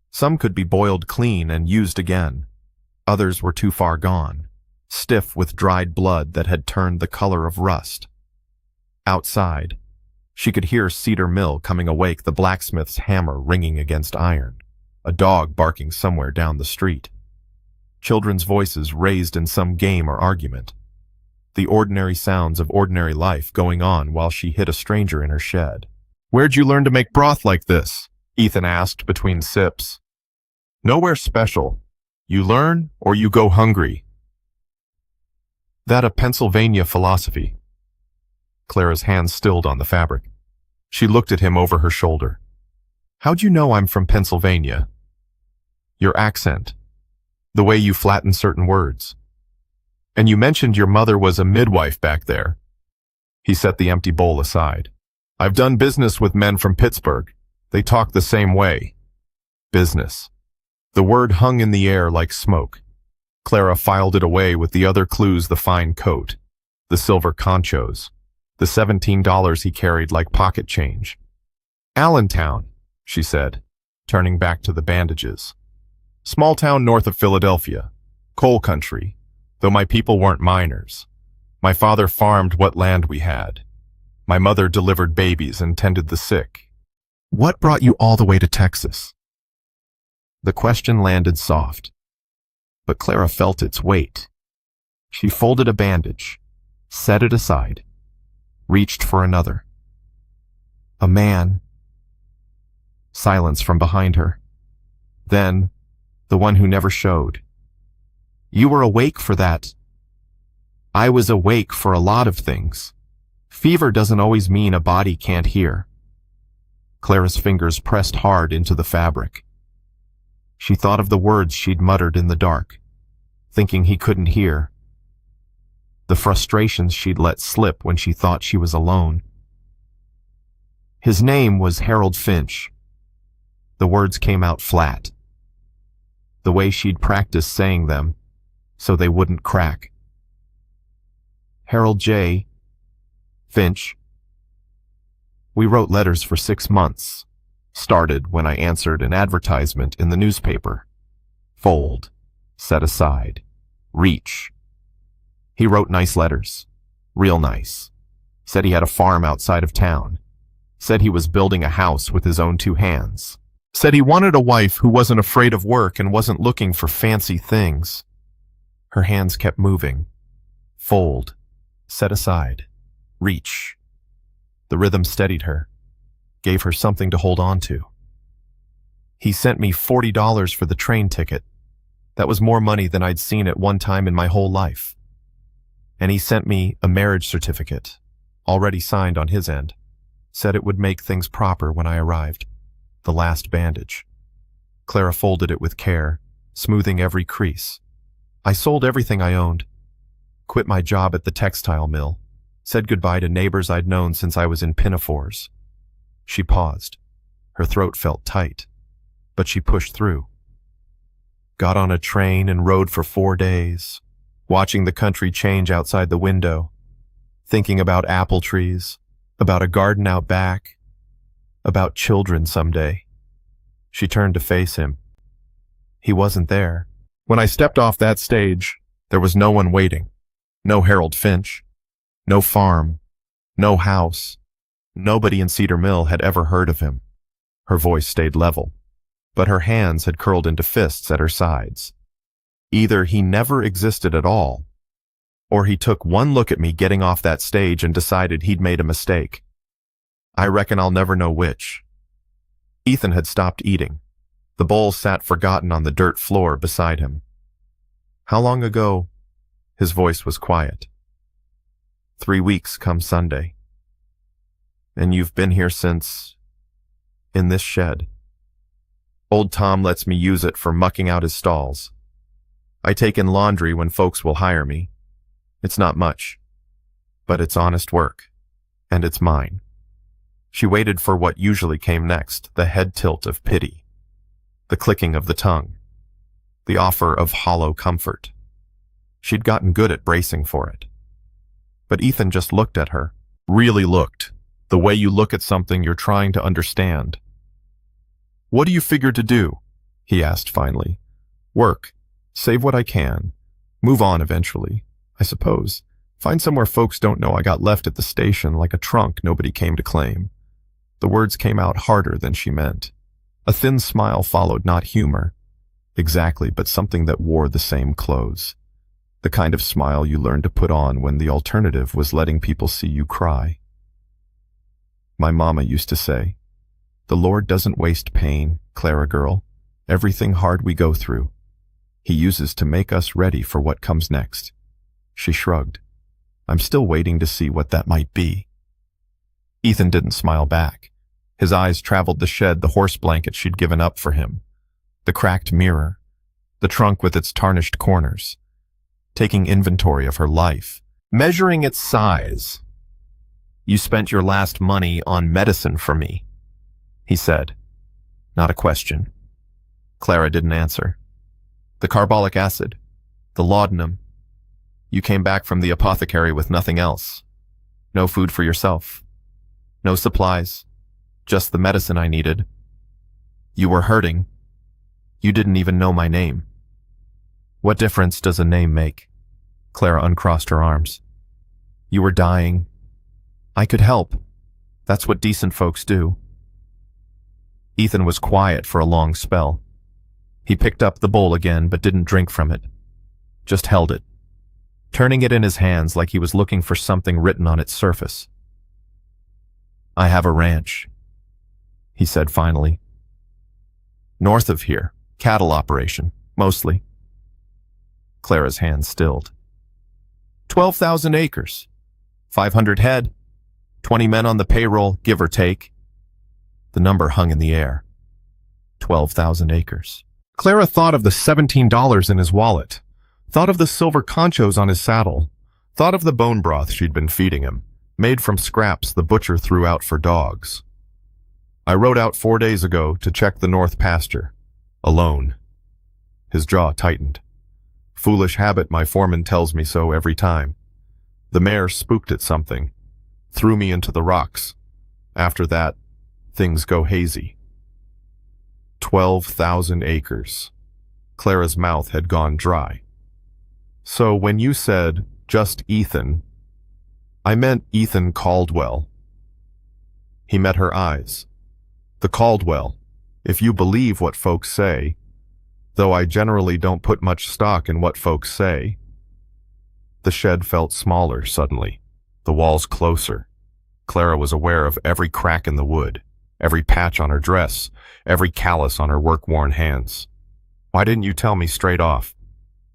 Some could be boiled clean and used again. Others were too far gone, stiff with dried blood that had turned the color of rust. Outside, she could hear Cedar Mill coming awake, the blacksmith's hammer ringing against iron, a dog barking somewhere down the street. Children's voices raised in some game or argument. The ordinary sounds of ordinary life going on while she hid a stranger in her shed. "Where'd you learn to make broth like this?" Ethan asked between sips. "Nowhere special. You learn or you go hungry." That a Pennsylvania philosophy. Clara's hands stilled on the fabric. She looked at him over her shoulder. "How'd you know I'm from Pennsylvania?" "Your accent. The way you flatten certain words. And you mentioned your mother was a midwife back there." He set the empty bowl aside. "I've done business with men from Pittsburgh. They talk the same way." Business. The word hung in the air like smoke. Clara filed it away with the other clues: the fine coat, the silver conchos, the $17 he carried like pocket change. "Allentown," she said, turning back to the bandages. "Small town north of Philadelphia. Coal country, though my people weren't miners. My father farmed what land we had. My mother delivered babies and tended the sick." "What brought you all the way to Texas?" The question landed soft, but Clara felt its weight. She folded a bandage, set it aside, reached for another. "A man." Silence from behind her. Then, the one who never showed. "You were awake for that." "I was awake for a lot of things. Fever doesn't always mean a body can't hear." Clara's fingers pressed hard into the fabric. She thought of the words she'd muttered in the dark, thinking he couldn't hear. The frustrations she'd let slip when she thought she was alone. His name was Harold Finch. The words came out flat, the way she'd practiced saying them, so they wouldn't crack. "Harold J. Finch. We wrote letters for 6 months. Started when I answered an advertisement in the newspaper. Fold. Set aside. Reach. He wrote nice letters. Real nice. Said he had a farm outside of town. Said he was building a house with his own 2 hands. Said he wanted a wife who wasn't afraid of work and wasn't looking for fancy things." Her hands kept moving. Fold. Set aside. Reach. The rhythm steadied her, gave her something to hold on to. "He sent me $40 for the train ticket. That was more money than I'd seen at one time in my whole life. And he sent me a marriage certificate, already signed on his end. Said it would make things proper when I arrived." The last bandage. Clara folded it with care, smoothing every crease. "I sold everything I owned. Quit my job at the textile mill. Said goodbye to neighbors I'd known since I was in pinafores." She paused. Her throat felt tight, but she pushed through. "Got on a train and rode for 4 days, watching the country change outside the window, thinking about apple trees, about a garden out back. About children someday. She turned to face him. He wasn't there. When I stepped off that stage, there was no one waiting. No Harold Finch. No farm. No house. Nobody in Cedar Mill had ever heard of him. Her voice stayed level, but her hands had curled into fists at her sides. Either he never existed at all, or he took one look at me getting off that stage and decided he'd made a mistake. I reckon I'll never know which. Ethan had stopped eating. The bowl sat forgotten on the dirt floor beside him. How long ago? His voice was quiet. 3 weeks come Sunday. And you've been here since... in this shed. Old Tom lets me use it for mucking out his stalls. I take in laundry when folks will hire me. It's not much, but it's honest work, and it's mine. She waited for what usually came next, the head tilt of pity, the clicking of the tongue, the offer of hollow comfort. She'd gotten good at bracing for it. But Ethan just looked at her, really looked, the way you look at something you're trying to understand. What do you figure to do? He asked finally. Work. Save what I can. Move on eventually, I suppose. Find somewhere folks don't know I got left at the station like a trunk nobody came to claim. The words came out harder than she meant. A thin smile followed, not humor. Exactly, but something that wore the same clothes. The kind of smile you learned to put on when the alternative was letting people see you cry. My mama used to say, "The Lord doesn't waste pain, Clara girl. Everything hard we go through, He uses to make us ready for what comes next." She shrugged. I'm still waiting to see what that might be. Ethan didn't smile back. His eyes traveled the shed, the horse blanket she'd given up for him, the cracked mirror, the trunk with its tarnished corners, taking inventory of her life, measuring its size. You spent your last money on medicine for me, he said. Not a question. Clara didn't answer. The carbolic acid, the laudanum. You came back from the apothecary with nothing else. No food for yourself. No supplies. Just the medicine I needed. You were hurting. You didn't even know my name. What difference does a name make? Clara uncrossed her arms. You were dying. I could help. That's what decent folks do. Ethan was quiet for a long spell. He picked up the bowl again, but didn't drink from it. Just held it, turning it in his hands like he was looking for something written on its surface. I have a ranch, he said finally. North of here, cattle operation, mostly. Clara's hand stilled. 12,000 acres, 500 head, 20 men on the payroll, give or take. The number hung in the air. 12,000 acres. Clara thought of the $17 in his wallet, thought of the silver conchos on his saddle, thought of the bone broth she'd been feeding him, made from scraps the butcher threw out for dogs. I rode out 4 days ago to check the north pasture, alone. His jaw tightened. Foolish habit, my foreman tells me so every time. The mare spooked at something, threw me into the rocks. After that, things go hazy. 12,000 acres. Clara's mouth had gone dry. So when you said, just Ethan, I meant Ethan Caldwell. He met her eyes. The Caldwell, if you believe what folks say, though I generally don't put much stock in what folks say. The shed felt smaller suddenly, the walls closer. Clara was aware of every crack in the wood, every patch on her dress, every callus on her work-worn hands. Why didn't you tell me straight off?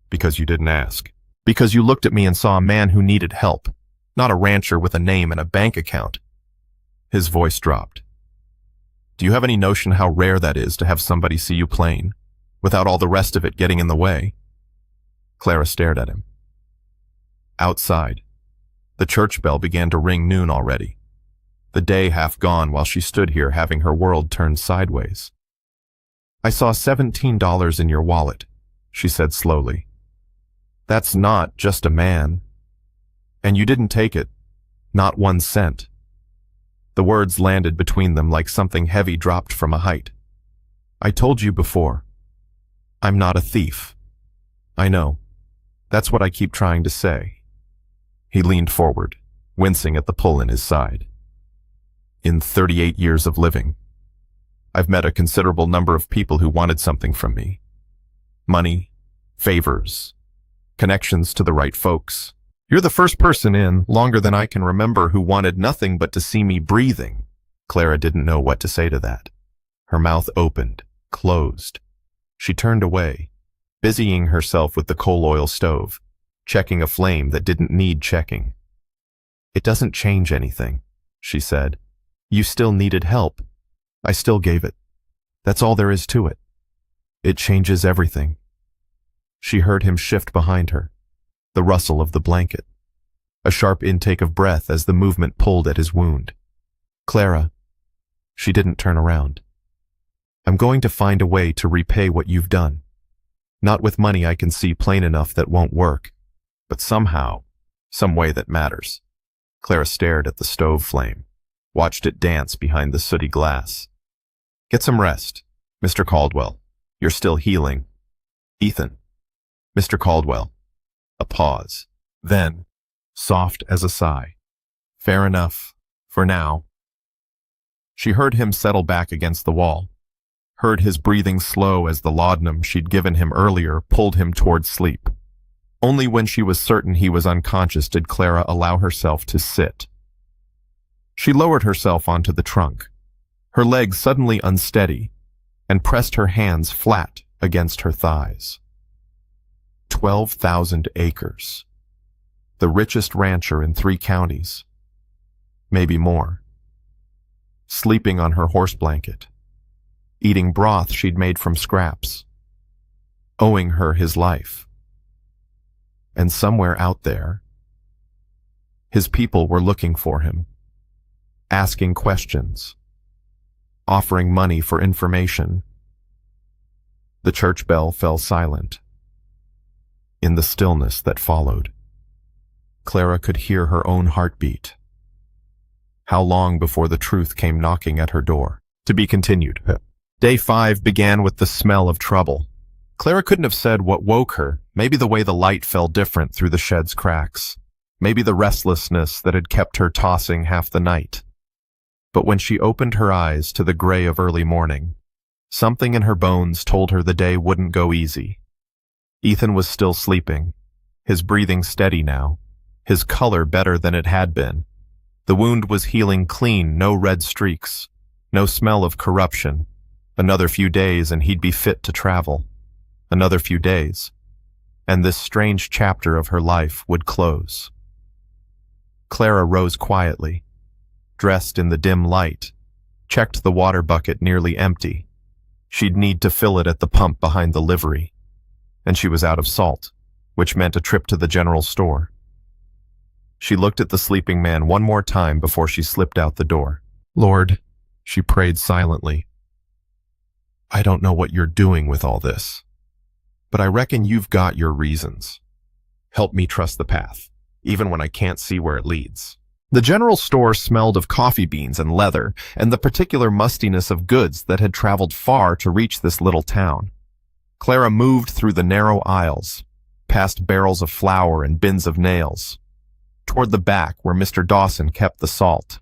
Because you didn't ask. Because you looked at me and saw a man who needed help, not a rancher with a name and a bank account. His voice dropped. Do you have any notion how rare that is to have somebody see you plain, without all the rest of it getting in the way? Clara stared at him. Outside, the church bell began to ring noon already. The day half gone while she stood here having her world turned sideways. I saw $17 in your wallet, she said slowly. That's not just a man. And you didn't take it, not 1 cent. The words landed between them like something heavy dropped from a height. I told you before. I'm not a thief. I know. That's what I keep trying to say. He leaned forward, wincing at the pull in his side. In 38 years of living, I've met a considerable number of people who wanted something from me. Money, favors, connections to the right folks. You're the first person in longer than I can remember who wanted nothing but to see me breathing. Clara didn't know what to say to that. Her mouth opened, closed. She turned away, busying herself with the coal oil stove, checking a flame that didn't need checking. It doesn't change anything, she said. You still needed help. I still gave it. That's all there is to it. It changes everything. She heard him shift behind her, the rustle of the blanket, a sharp intake of breath as the movement pulled at his wound. Clara, she didn't turn around. I'm going to find a way to repay what you've done. Not with money I can see plain enough that won't work, but somehow, some way that matters. Clara stared at the stove flame, watched it dance behind the sooty glass. Get some rest, Mr. Caldwell. You're still healing. Ethan. Mr. Caldwell. A pause. Then, soft as a sigh. Fair enough, for now. She heard him settle back against the wall, heard his breathing slow as the laudanum she'd given him earlier pulled him toward sleep. Only when she was certain he was unconscious did Clara allow herself to sit. She lowered herself onto the trunk, her legs suddenly unsteady, and pressed her hands flat against her thighs. 12,000 acres. The richest rancher in 3 counties. Maybe more. Sleeping on her horse blanket. Eating broth she'd made from scraps. Owing her his life. And somewhere out there, his people were looking for him, asking questions, offering money for information. The church bell fell silent. In the stillness that followed, Clara could hear her own heartbeat. How long before the truth came knocking at her door? To be continued. Day 5 began with the smell of trouble. Clara couldn't have said what woke her. Maybe the way the light fell different through the shed's cracks. Maybe the restlessness that had kept her tossing half the night. But when she opened her eyes to the gray of early morning, something in her bones told her the day wouldn't go easy. Ethan was still sleeping, his breathing steady now, his color better than it had been. The wound was healing clean, no red streaks, no smell of corruption. Another few days and he'd be fit to travel. Another few days, and this strange chapter of her life would close. Clara rose quietly, dressed in the dim light, checked the water bucket nearly empty. She'd need to fill it at the pump behind the livery, and she was out of salt, which meant a trip to the general store. She looked at the sleeping man one more time before she slipped out the door. Lord, she prayed silently, I don't know what you're doing with all this, but I reckon you've got your reasons. Help me trust the path, even when I can't see where it leads. The general store smelled of coffee beans and leather, and the particular mustiness of goods that had traveled far to reach this little town. Clara moved through the narrow aisles, past barrels of flour and bins of nails, toward the back where Mr. Dawson kept the salt.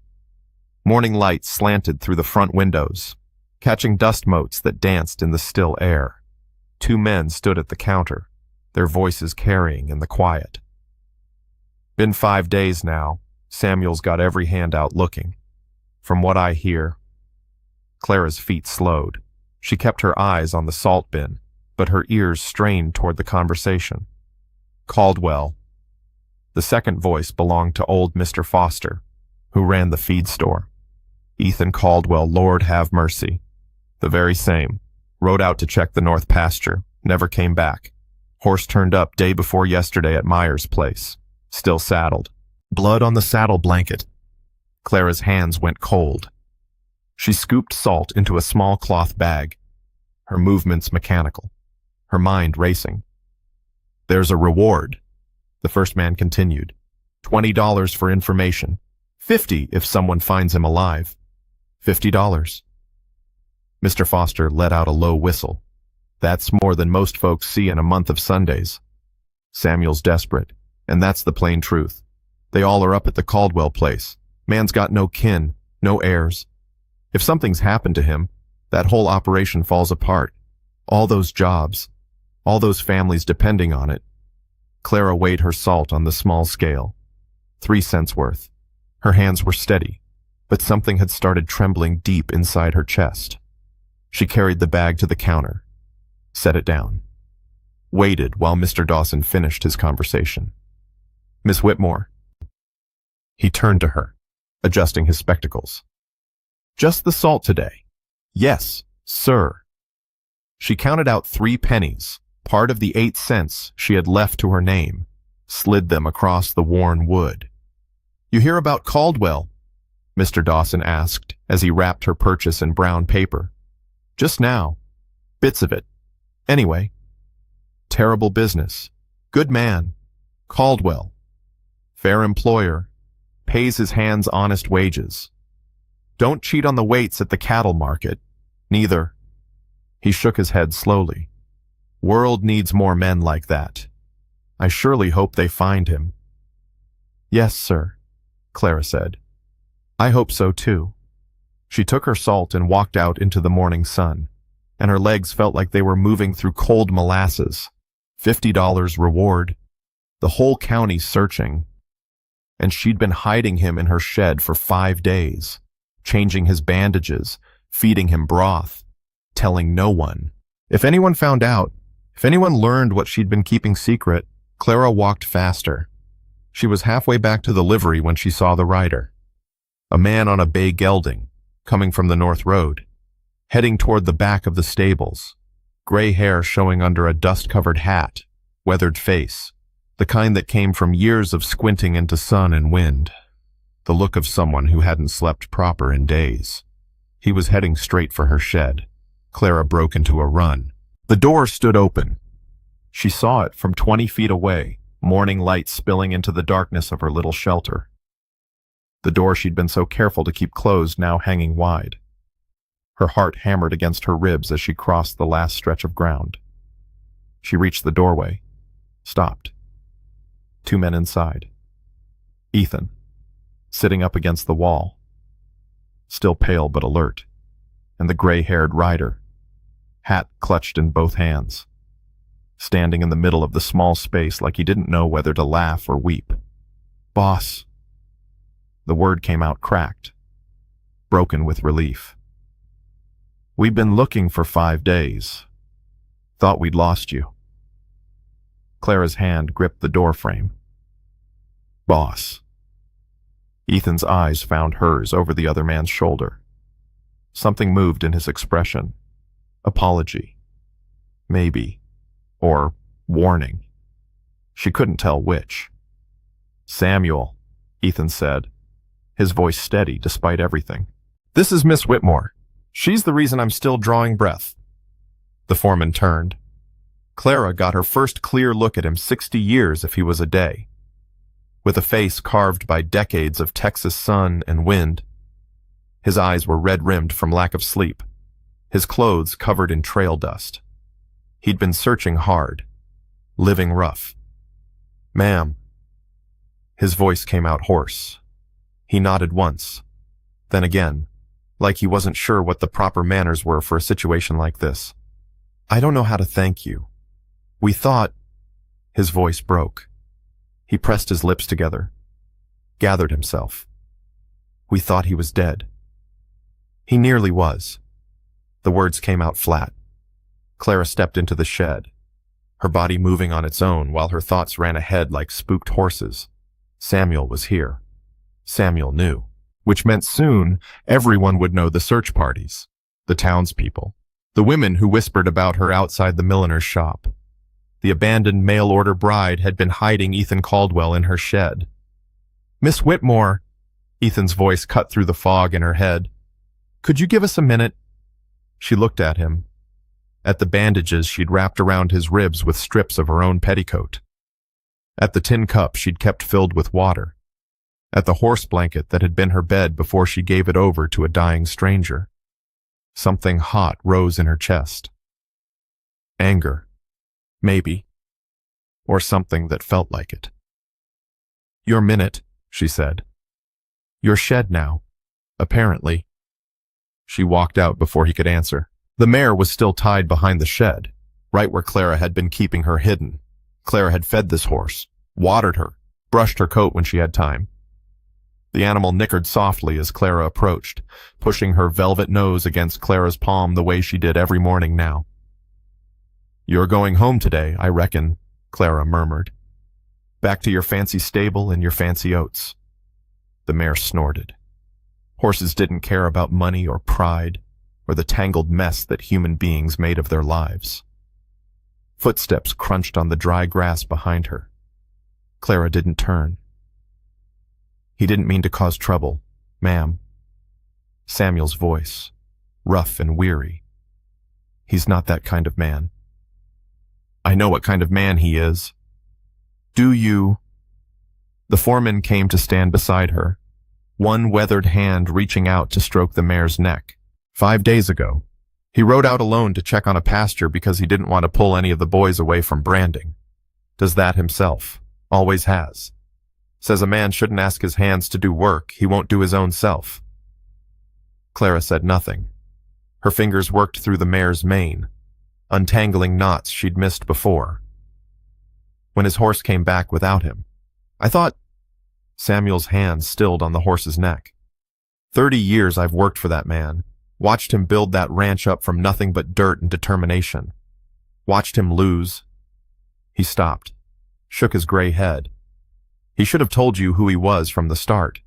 Morning light slanted through the front windows, catching dust motes that danced in the still air. 2 men stood at the counter, their voices carrying in the quiet. Been 5 days now. Samuel's got every hand out looking. From what I hear. Clara's feet slowed. She kept her eyes on the salt bin, but her ears strained toward the conversation. Caldwell. The second voice belonged to old Mr. Foster, who ran the feed store. Ethan Caldwell, Lord have mercy. The very same. Rode out to check the north pasture. Never came back. Horse turned up day before yesterday at Myers' place. Still saddled. Blood on the saddle blanket. Clara's hands went cold. She scooped salt into a small cloth bag, her movements mechanical, her mind racing. There's a reward, the first man continued. $20 for information, $50 if someone finds him alive. $50. Mr. Foster let out a low whistle. That's more than most folks see in a month of Sundays. Samuel's desperate, and that's the plain truth. They all are up at the Caldwell place. Man's got no kin, no heirs. If something's happened to him, that whole operation falls apart. All those jobs, all those families depending on it. Clara weighed her salt on the small scale. 3 cents worth. Her hands were steady, but something had started trembling deep inside her chest. She carried the bag to the counter, set it down, waited while Mr. Dawson finished his conversation. Miss Whitmore. He turned to her, adjusting his spectacles. Just the salt today. Yes, sir. She counted out 3 pennies, part of the 8 cents she had left to her name, slid them across the worn wood. You hear about Caldwell? Mr. Dawson asked as he wrapped her purchase in brown paper. Just now. Bits of it. Anyway. Terrible business. Good man. Caldwell. Fair employer. Pays his hands honest wages. Don't cheat on the weights at the cattle market. Neither. He shook his head slowly. World needs more men like that. I surely hope they find him. Yes, sir, Clara said. I hope so too. She took her salt and walked out into the morning sun, and her legs felt like they were moving through cold molasses. $50 reward. The whole county searching. And she'd been hiding him in her shed for 5 days, changing his bandages, feeding him broth, telling no one. If anyone found out, if anyone learned what she'd been keeping secret, Clara walked faster. She was halfway back to the livery when she saw the rider. A man on a bay gelding, coming from the north road, heading toward the back of the stables, gray hair showing under a dust-covered hat, weathered face, the kind that came from years of squinting into sun and wind, the look of someone who hadn't slept proper in days. He was heading straight for her shed. Clara broke into a run. The door stood open. She saw it from 20 feet away, morning light spilling into the darkness of her little shelter. The door she'd been so careful to keep closed now hanging wide. Her heart hammered against her ribs as she crossed the last stretch of ground. She reached the doorway, stopped. 2 men inside. Ethan, sitting up against the wall, still pale but alert, and the gray-haired rider, hat clutched in both hands, standing in the middle of the small space like he didn't know whether to laugh or weep. Boss. The word came out cracked, broken with relief. We've been looking for 5 days. Thought we'd lost you. Clara's hand gripped the doorframe. Boss. Ethan's eyes found hers over the other man's shoulder. Something moved in his expression. Apology. Maybe. Or warning. She couldn't tell which. Samuel, Ethan said, his voice steady despite everything. This is Miss Whitmore. She's the reason I'm still drawing breath. The foreman turned. Clara got her first clear look at him 60 years if he was a day. With a face carved by decades of Texas sun and wind. His eyes were red-rimmed from lack of sleep, his clothes covered in trail dust. He'd been searching hard, living rough. Ma'am. His voice came out hoarse. He nodded once, then again, like he wasn't sure what the proper manners were for a situation like this. I don't know how to thank you. We thought... His voice broke. He pressed his lips together, gathered himself. We thought he was dead. He nearly was. The words came out flat. Clara stepped into the shed, her body moving on its own while her thoughts ran ahead like spooked horses. Samuel was here. Samuel knew, which meant soon everyone would know the search parties, the townspeople, the women who whispered about her outside the milliner's shop. The abandoned mail-order bride had been hiding Ethan Caldwell in her shed. Miss Whitmore, Ethan's voice cut through the fog in her head. Could you give us a minute? She looked at him, at the bandages she'd wrapped around his ribs with strips of her own petticoat, at the tin cup she'd kept filled with water, at the horse blanket that had been her bed before she gave it over to a dying stranger. Something hot rose in her chest. Anger, maybe, or something that felt like it. "Your minute," she said. "Your shed now, apparently." She walked out before he could answer. The mare was still tied behind the shed, right where Clara had been keeping her hidden. Clara had fed this horse, watered her, brushed her coat when she had time. The animal nickered softly as Clara approached, pushing her velvet nose against Clara's palm the way she did every morning now. "You're going home today, I reckon," Clara murmured. "Back to your fancy stable and your fancy oats." The mare snorted. Horses didn't care about money or pride, or the tangled mess that human beings made of their lives. Footsteps crunched on the dry grass behind her. Clara didn't turn. "He didn't mean to cause trouble, ma'am." Samuel's voice, rough and weary. "He's not that kind of man." "I know what kind of man he is." "Do you?" The foreman came to stand beside her, one weathered hand reaching out to stroke the mare's neck. 5 days ago, he rode out alone to check on a pasture because he didn't want to pull any of the boys away from branding. Does that himself. Always has. Says a man shouldn't ask his hands to do work he won't do his own self. Clara said nothing. Her fingers worked through the mare's mane, untangling knots she'd missed before. When his horse came back without him, "I thought—" Samuel's hand stilled on the horse's neck. 30 years I've worked for that man, watched him build that ranch up from nothing but dirt and determination. Watched him lose. He stopped, shook his gray head. "He should have told you who he was from the start.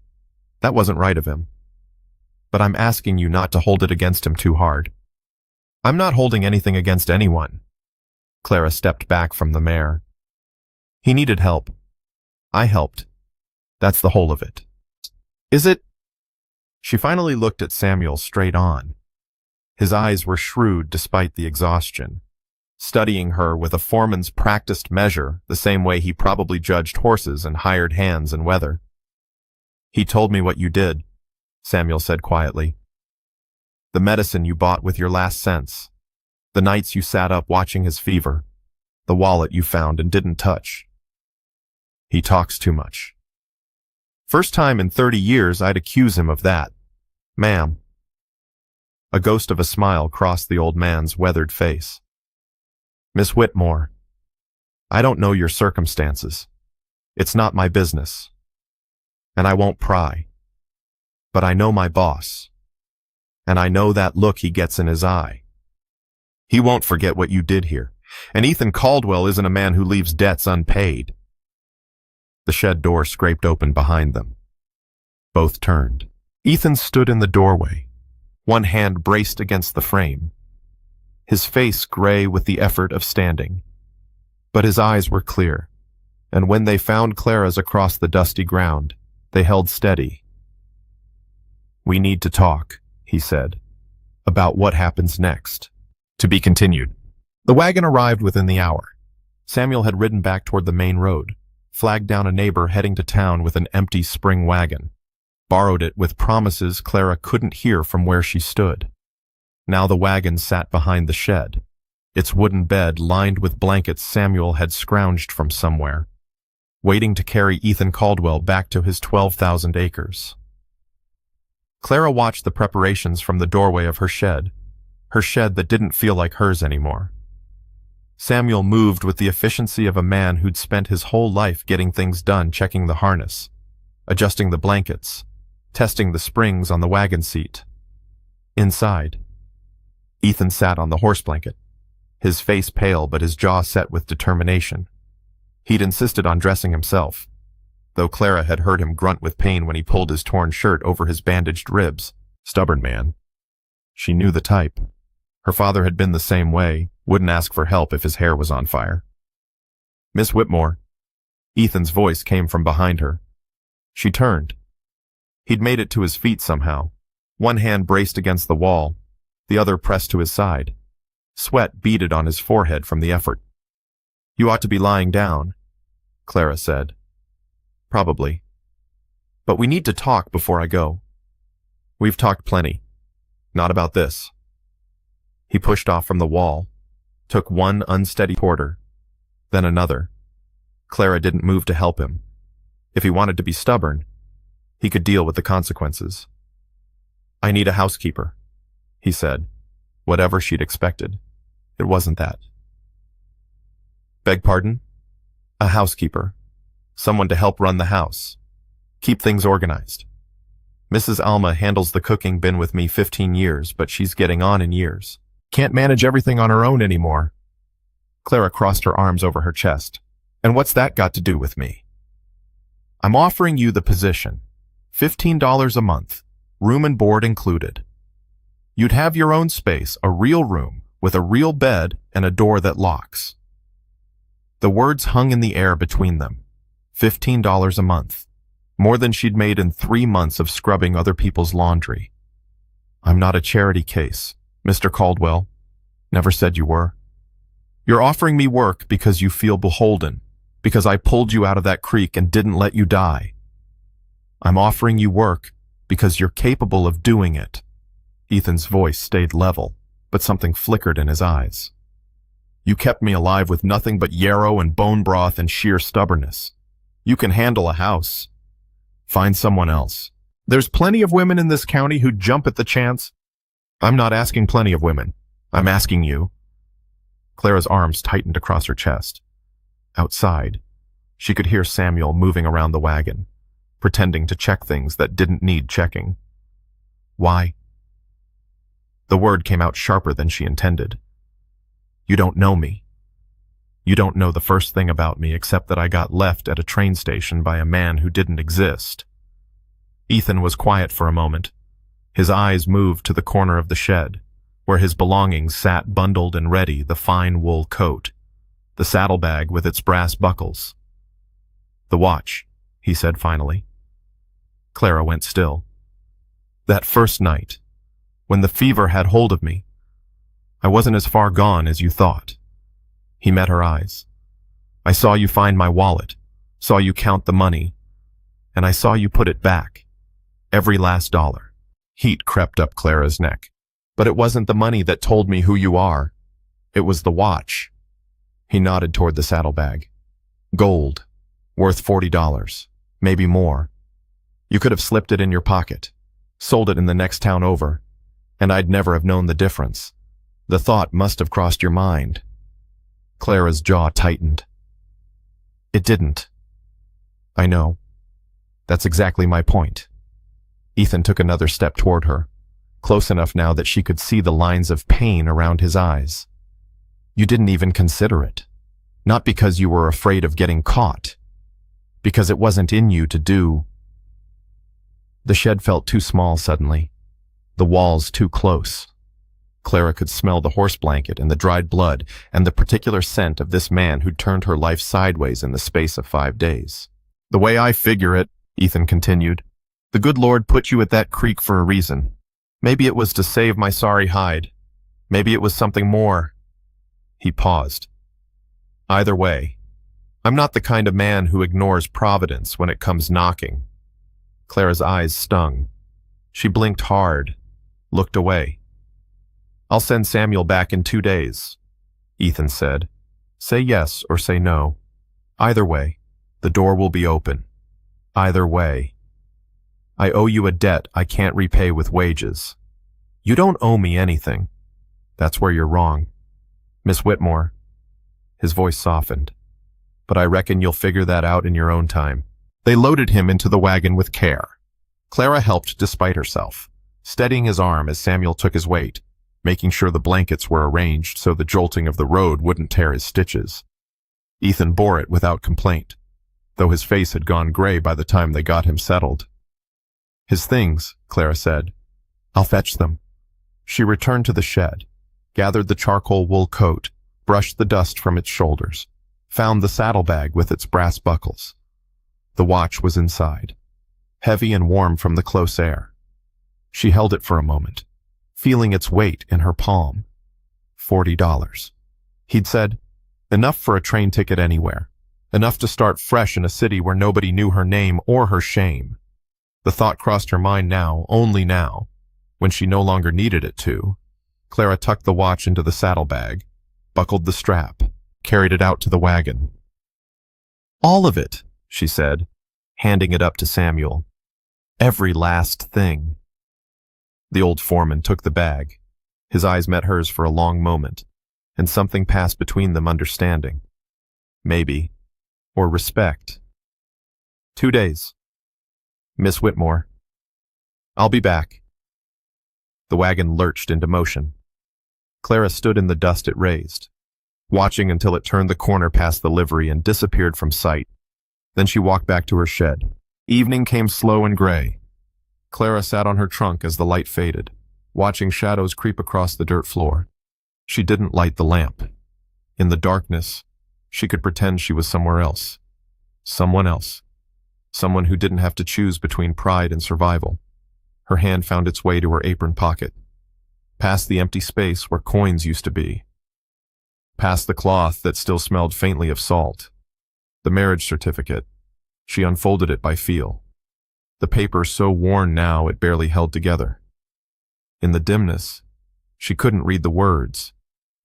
That wasn't right of him. But I'm asking you not to hold it against him too hard." "I'm not holding anything against anyone." Clara stepped back from the mare. "He needed help. I helped. That's the whole of it." "Is it?" She finally looked at Samuel straight on. His eyes were shrewd despite the exhaustion, studying her with a foreman's practiced measure the same way he probably judged horses and hired hands and weather. "He told me what you did," Samuel said quietly. "The medicine you bought with your last cents, the nights you sat up watching his fever, the wallet you found and didn't touch. He talks too much. First time in 30 years I'd accuse him of that. Ma'am." A ghost of a smile crossed the old man's weathered face. "Miss Whitmore, I don't know your circumstances. It's not my business. And I won't pry. But I know my boss. And I know that look he gets in his eye. He won't forget what you did here. And Ethan Caldwell isn't a man who leaves debts unpaid." The shed door scraped open behind them. Both turned. Ethan stood in the doorway, one hand braced against the frame, his face gray with the effort of standing. But his eyes were clear, and when they found Clara's across the dusty ground, they held steady. "We need to talk," he said, "about what happens next. To be continued." The wagon arrived within the hour. Samuel had ridden back toward the main road, flagged down a neighbor heading to town with an empty spring wagon, borrowed it with promises Clara couldn't hear from where she stood. Now the wagon sat behind the shed, its wooden bed lined with blankets Samuel had scrounged from somewhere, waiting to carry Ethan Caldwell back to his 12,000 acres. Clara watched the preparations from the doorway of her shed that didn't feel like hers anymore. Samuel moved with the efficiency of a man who'd spent his whole life getting things done, checking the harness, adjusting the blankets, testing the springs on the wagon seat. Inside, Ethan sat on the horse blanket, his face pale but his jaw set with determination. He'd insisted on dressing himself, though Clara had heard him grunt with pain when he pulled his torn shirt over his bandaged ribs. Stubborn man. She knew the type. Her father had been the same way, wouldn't ask for help if his hair was on fire. "Miss Whitmore." Ethan's voice came from behind her. She turned. He'd made it to his feet somehow, one hand braced against the wall, the other pressed to his side. Sweat beaded on his forehead from the effort. "You ought to be lying down," Clara said. "Probably. But we need to talk before I go. We've talked plenty. Not about this. He pushed off from the wall, took one unsteady quarter, then another. Clara didn't move to help him. If he wanted to be stubborn, he could deal with the consequences. I need a housekeeper, he said, whatever she'd expected. It wasn't that. Beg pardon? A housekeeper. Someone to help run the house. Keep things organized. Mrs. Alma handles the cooking, been with me 15 years, but she's getting on in years. Can't manage everything on her own anymore. Clara crossed her arms over her chest. And what's that got to do with me? I'm offering you the position. $15 a month, room and board included. You'd have your own space, a real room, with a real bed and a door that locks. The words hung in the air between them. $15 a month. More than she'd made in 3 months of scrubbing other people's laundry. I'm not a charity case, Mr. Caldwell. Never said you were. You're offering me work because you feel beholden, because I pulled you out of that creek and didn't let you die. I'm offering you work because you're capable of doing it. Ethan's voice stayed level, but something flickered in his eyes. You kept me alive with nothing but yarrow and bone broth and sheer stubbornness. You can handle a house. Find someone else. There's plenty of women in this county who'd jump at the chance. I'm not asking plenty of women. I'm asking you. Clara's arms tightened across her chest. Outside, she could hear Samuel moving around the wagon, pretending to check things that didn't need checking. Why? The word came out sharper than she intended. You don't know me. You don't know the first thing about me except that I got left at a train station by a man who didn't exist. Ethan was quiet for a moment. His eyes moved to the corner of the shed, where his belongings sat bundled and ready, the fine wool coat, the saddlebag with its brass buckles. The watch, he said finally. Clara went still. That first night, when the fever had hold of me, I wasn't as far gone as you thought. He met her eyes. I saw you find my wallet, saw you count the money, and I saw you put it back. Every last dollar. Heat crept up Clara's neck. But it wasn't the money that told me who you are. It was the watch. He nodded toward the saddlebag. Gold. Worth $40. Maybe more. You could have slipped it in your pocket, sold it in the next town over, and I'd never have known the difference. The thought must have crossed your mind. Clara's jaw tightened. It didn't. I know. That's exactly my point. Ethan took another step toward her, close enough now that she could see the lines of pain around his eyes. You didn't even consider it. Not because you were afraid of getting caught. Because it wasn't in you to do. The shed felt too small suddenly. The walls too close. Clara could smell the horse blanket and the dried blood and the particular scent of this man who'd turned her life sideways in the space of 5 days. The way I figure it, Ethan continued, the good Lord put you at that creek for a reason. Maybe it was to save my sorry hide. Maybe it was something more. He paused. Either way, I'm not the kind of man who ignores Providence when it comes knocking. Clara's eyes stung. She blinked hard, looked away. I'll send Samuel back in 2 days, Ethan said. Say yes or say no. Either way, the door will be open. Either way. I owe you a debt I can't repay with wages. You don't owe me anything. That's where you're wrong. Miss Whitmore. His voice softened. But I reckon you'll figure that out in your own time. They loaded him into the wagon with care. Clara helped despite herself, steadying his arm as Samuel took his weight, making sure the blankets were arranged so the jolting of the road wouldn't tear his stitches. Ethan bore it without complaint, though his face had gone gray by the time they got him settled. His things, Clara said. I'll fetch them. She returned to the shed, gathered the charcoal wool coat, brushed the dust from its shoulders, found the saddlebag with its brass buckles. The watch was inside, heavy and warm from the close air. She held it for a moment, feeling its weight in her palm. $40. He'd said, enough for a train ticket anywhere, enough to start fresh in a city where nobody knew her name or her shame. The thought crossed her mind now, only now, when she no longer needed it to. Clara tucked the watch into the saddlebag, buckled the strap, carried it out to the wagon. "All of it," she said, handing it up to Samuel. "Every last thing." The old foreman took the bag. His eyes met hers for a long moment, and something passed between them, understanding. Maybe. Or respect. 2 days. Miss Whitmore. I'll be back. The wagon lurched into motion. Clara stood in the dust it raised, watching until it turned the corner past the livery and disappeared from sight. Then she walked back to her shed. Evening came slow and gray. Clara sat on her trunk as the light faded, watching shadows creep across the dirt floor. She didn't light the lamp. In the darkness, she could pretend she was somewhere else. Someone else. Someone who didn't have to choose between pride and survival. Her hand found its way to her apron pocket, past the empty space where coins used to be, past the cloth that still smelled faintly of salt. The marriage certificate. She unfolded it by feel. The paper so worn now it barely held together. In the dimness, she couldn't read the words,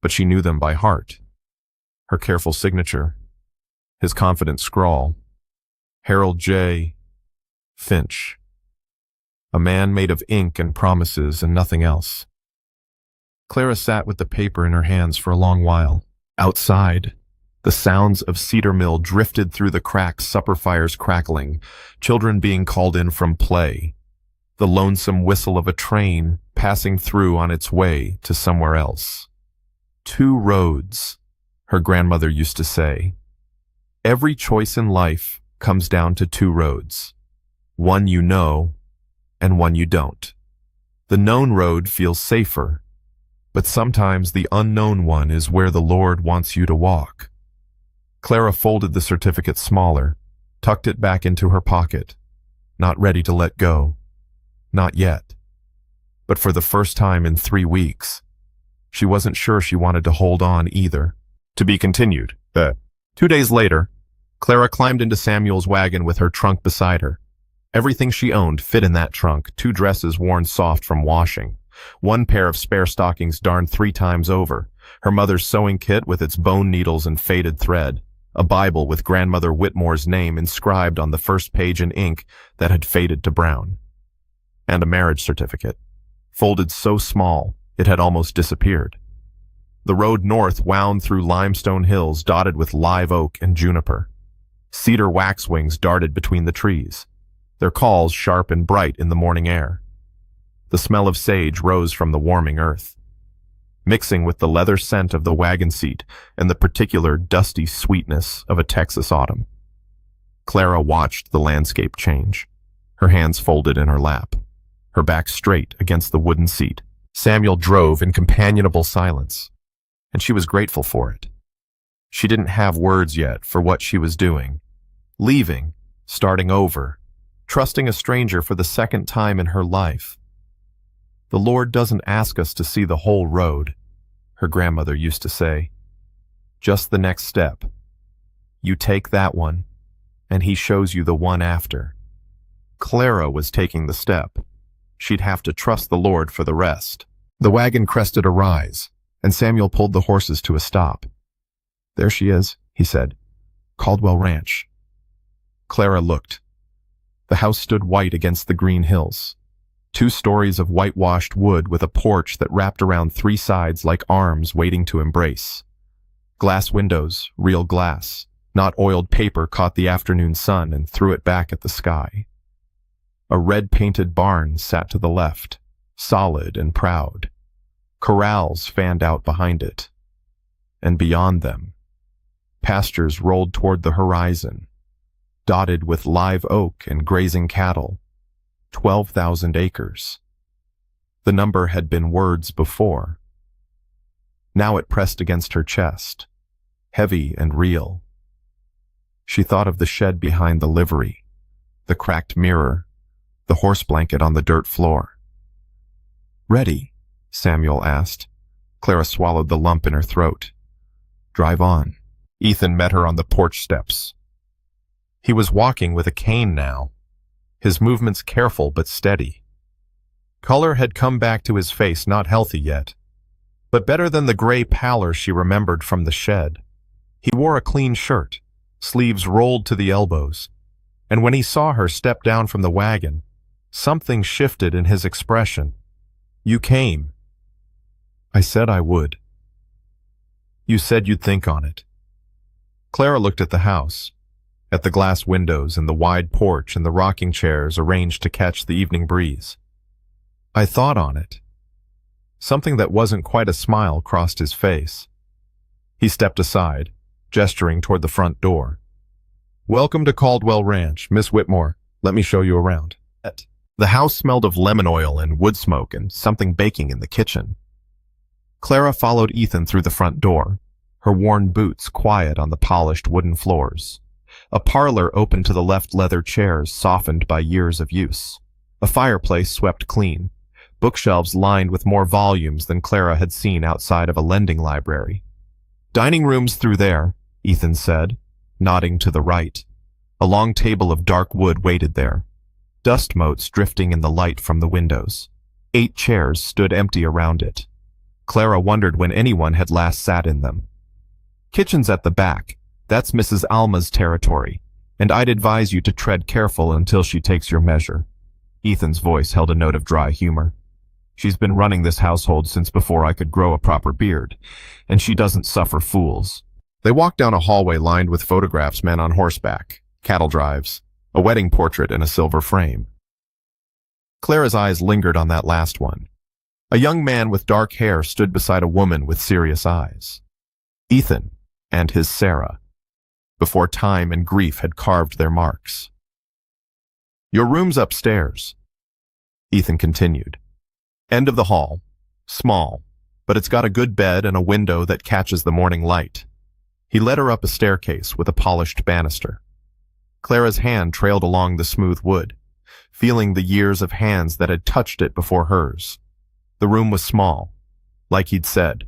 but she knew them by heart. Her careful signature, his confident scrawl, Harold J. Finch. A man made of ink and promises and nothing else. Clara sat with the paper in her hands for a long while. Outside, the sounds of Cedar Mill drifted through the cracks, supper fires crackling, children being called in from play, the lonesome whistle of a train passing through on its way to somewhere else. 2 roads, her grandmother used to say. Every choice in life comes down to 2 roads. One you know, and one you don't. The known road feels safer, but sometimes the unknown one is where the Lord wants you to walk. Clara folded the certificate smaller, tucked it back into her pocket, not ready to let go. Not yet. But for the first time in 3 weeks, she wasn't sure she wanted to hold on either. To be continued. 2 days later, Clara climbed into Samuel's wagon with her trunk beside her. Everything she owned fit in that trunk: 2 dresses worn soft from washing, 1 pair of spare stockings darned 3 times over, her mother's sewing kit with its bone needles and faded thread, a Bible with Grandmother Whitmore's name inscribed on the first page in ink that had faded to brown, and a marriage certificate, folded so small it had almost disappeared. The road north wound through limestone hills dotted with live oak and juniper. Cedar waxwings darted between the trees, their calls sharp and bright in the morning air. The smell of sage rose from the warming earth, mixing with the leather scent of the wagon seat and the particular dusty sweetness of a Texas autumn. Clara watched the landscape change, her hands folded in her lap, her back straight against the wooden seat. Samuel drove in companionable silence, and she was grateful for it. She didn't have words yet for what she was doing. Leaving, starting over, trusting a stranger for the second time in her life. The Lord doesn't ask us to see the whole road, her grandmother used to say. Just the next step. You take that one, and he shows you the one after. Clara was taking the step. She'd have to trust the Lord for the rest. The wagon crested a rise, and Samuel pulled the horses to a stop. "There she is," he said. "Caldwell Ranch." Clara looked. The house stood white against the green hills. 2 stories of whitewashed wood with a porch that wrapped around 3 sides like arms waiting to embrace. Glass windows, real glass, not oiled paper, caught the afternoon sun and threw it back at the sky. A red-painted barn sat to the left, solid and proud. Corrals fanned out behind it. And beyond them, pastures rolled toward the horizon, dotted with live oak and grazing cattle. 12,000 acres. The number had been words before. Now it pressed against her chest, heavy and real. She thought of the shed behind the livery, the cracked mirror, the horse blanket on the dirt floor. "Ready?" Samuel asked. Clara swallowed the lump in her throat. "Drive on." Ethan met her on the porch steps. He was walking with a cane now, his movements careful but steady. Color had come back to his face, not healthy yet, but better than the gray pallor she remembered from the shed. He wore a clean shirt, sleeves rolled to the elbows, and when he saw her step down from the wagon, something shifted in his expression. "You came." "I said I would." "You said you'd think on it." Clara looked at the house, at the glass windows and the wide porch and the rocking chairs arranged to catch the evening breeze. "I thought on it." Something that wasn't quite a smile crossed his face. He stepped aside, gesturing toward the front door. "Welcome to Caldwell Ranch, Miss Whitmore. Let me show you around." The house smelled of lemon oil and wood smoke and something baking in the kitchen. Clara followed Ethan through the front door, her worn boots quiet on the polished wooden floors. A parlor opened to the left, leather chairs softened by years of use. A fireplace swept clean, bookshelves lined with more volumes than Clara had seen outside of a lending library. "Dining rooms through there," Ethan said, nodding to the right. A long table of dark wood waited there, dust motes drifting in the light from the windows. 8 chairs stood empty around it. Clara wondered when anyone had last sat in them. "Kitchen's at the back. That's Mrs. Alma's territory, and I'd advise you to tread careful until she takes your measure." Ethan's voice held a note of dry humor. "She's been running this household since before I could grow a proper beard, and she doesn't suffer fools." They walked down a hallway lined with photographs, men on horseback, cattle drives, a wedding portrait in a silver frame. Clara's eyes lingered on that last one. A young man with dark hair stood beside a woman with serious eyes. Ethan and his Sarah, before time and grief had carved their marks. "Your room's upstairs," Ethan continued. "End of the hall, small, but it's got a good bed and a window that catches the morning light." He led her up a staircase with a polished banister. Clara's hand trailed along the smooth wood, feeling the years of hands that had touched it before hers. The room was small, like he'd said,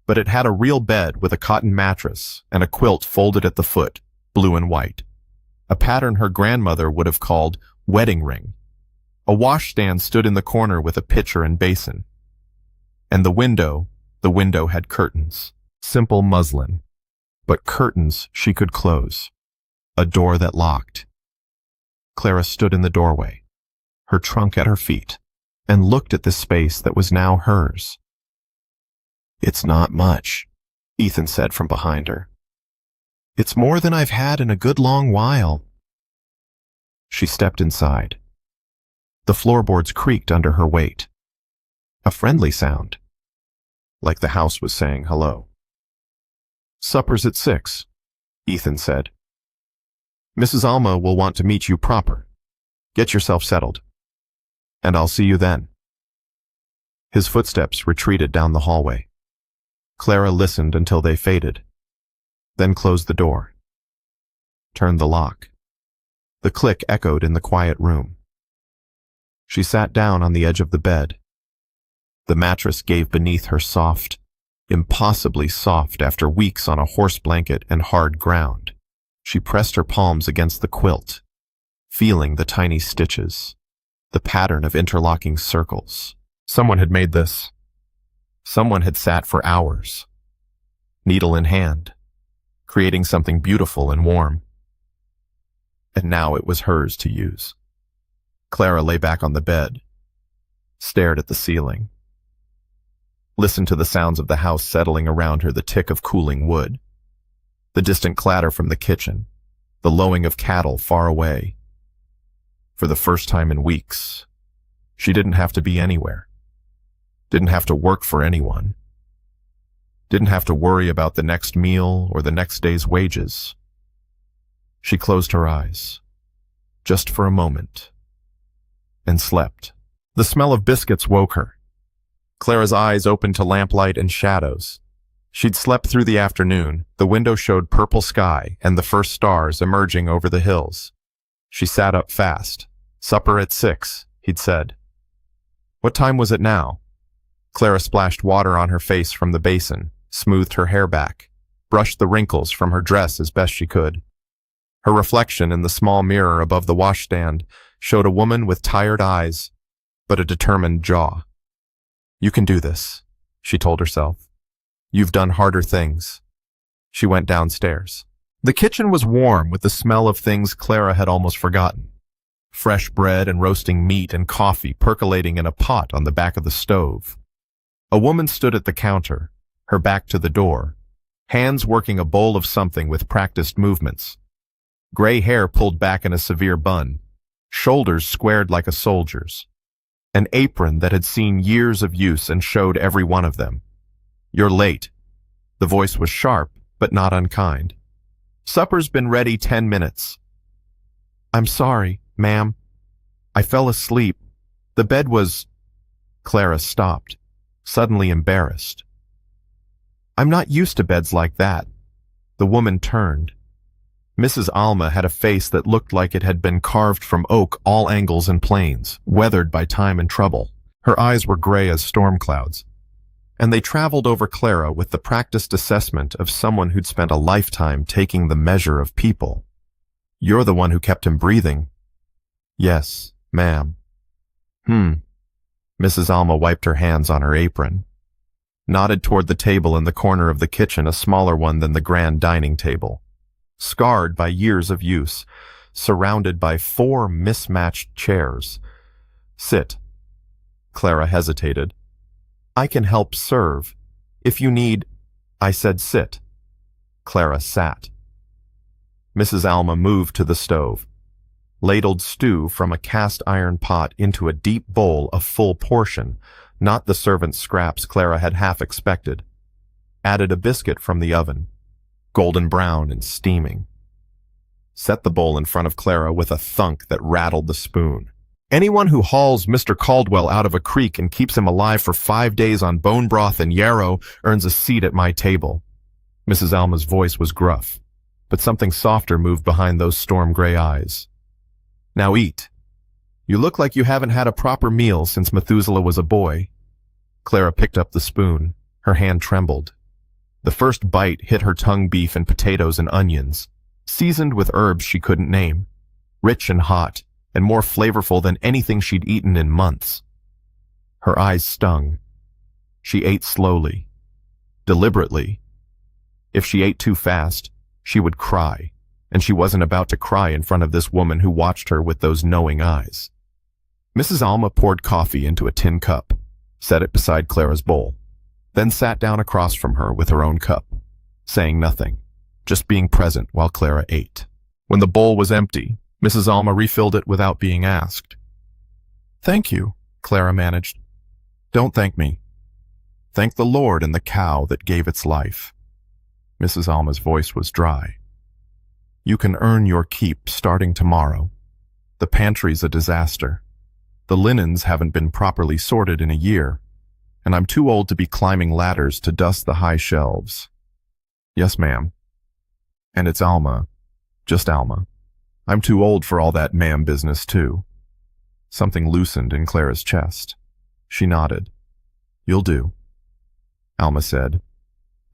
but it had a real bed with a cotton mattress and a quilt folded at the foot, blue and white, a pattern her grandmother would have called wedding ring. A washstand stood in the corner with a pitcher and basin. And the window had curtains, simple muslin, but curtains she could close, a door that locked. Clara stood in the doorway, her trunk at her feet, and looked at the space that was now hers. "It's not much," Ethan said from behind her. "It's more than I've had in a good long while." She stepped inside. The floorboards creaked under her weight. A friendly sound, like the house was saying hello. "Supper's at 6, Ethan said. "Mrs. Alma will want to meet you proper. Get yourself settled, and I'll see you then." His footsteps retreated down the hallway. Clara listened until they faded, then closed the door, turned the lock. The click echoed in the quiet room. She sat down on the edge of the bed. The mattress gave beneath her soft, impossibly soft after weeks on a horse blanket and hard ground. She pressed her palms against the quilt, feeling the tiny stitches, the pattern of interlocking circles. Someone had made this. Someone had sat for hours, needle in hand, creating something beautiful and warm. And now it was hers to use. Clara lay back on the bed, stared at the ceiling, listened to the sounds of the house settling around her, the tick of cooling wood, the distant clatter from the kitchen, the lowing of cattle far away. For the first time in weeks, she didn't have to be anywhere, didn't have to work for anyone, didn't have to worry about the next meal or the next day's wages. She closed her eyes, just for a moment, and slept. The smell of biscuits woke her. Clara's eyes opened to lamplight and shadows. She'd slept through the afternoon. The window showed purple sky and the first stars emerging over the hills. She sat up fast. "Supper at 6, he'd said. What time was it now? Clara splashed water on her face from the basin, smoothed her hair back, brushed the wrinkles from her dress as best she could. Her reflection in the small mirror above the washstand showed a woman with tired eyes, but a determined jaw. "You can do this," she told herself. "You've done harder things." She went downstairs. The kitchen was warm with the smell of things Clara had almost forgotten. Fresh bread and roasting meat and coffee percolating in a pot on the back of the stove. A woman stood at the counter, her back to the door, hands working a bowl of something with practiced movements. Gray hair pulled back in a severe bun, shoulders squared like a soldier's. An apron that had seen years of use and showed every one of them. "You're late." The voice was sharp, but not unkind. "Supper's been ready 10 minutes. "I'm sorry, ma'am. I fell asleep. The bed was—" Clara stopped, suddenly embarrassed. "I'm not used to beds like that." The woman turned. Mrs. Alma had a face that looked like it had been carved from oak, all angles and planes, weathered by time and trouble. Her eyes were gray as storm clouds, and they traveled over Clara with the practiced assessment of someone who'd spent a lifetime taking the measure of people. "You're the one who kept him breathing." "Yes, ma'am." Mrs. Alma wiped her hands on her apron, nodded toward the table in the corner of the kitchen, a smaller one than the grand dining table. Scarred by years of use, surrounded by 4 mismatched chairs. "Sit." Clara hesitated. "I can help serve. If you need—" "I said sit." Clara sat. Mrs. Alma moved to the stove, ladled stew from a cast iron pot into a deep bowl, a full portion, not the servant's scraps Clara had half expected. Added a biscuit from the oven, golden brown and steaming. Set the bowl in front of Clara with a thunk that rattled the spoon. "Anyone who hauls Mr. Caldwell out of a creek and keeps him alive for 5 days on bone broth and yarrow earns a seat at my table." Mrs. Alma's voice was gruff, but something softer moved behind those storm-gray eyes. "Now eat. You look like you haven't had a proper meal since Methuselah was a boy." Clara picked up the spoon. Her hand trembled. The first bite hit her tongue beef and potatoes and onions, seasoned with herbs she couldn't name, rich and hot, and more flavorful than anything she'd eaten in months. Her eyes stung. She ate slowly, deliberately. If she ate too fast, she would cry, and she wasn't about to cry in front of this woman who watched her with those knowing eyes. Mrs. Alma poured coffee into a tin cup, set it beside Clara's bowl, then sat down across from her with her own cup, saying nothing, just being present while Clara ate. When the bowl was empty, Mrs. Alma refilled it without being asked. "Thank you," Clara managed. "Don't thank me. Thank the Lord and the cow that gave its life." Mrs. Alma's voice was dry. "You can earn your keep starting tomorrow. The pantry's a disaster. The linens haven't been properly sorted in a year, and I'm too old to be climbing ladders to dust the high shelves." "Yes, ma'am." "And it's Alma. Just Alma. I'm too old for all that ma'am business, too." Something loosened in Clara's chest. She nodded. "You'll do," Alma said.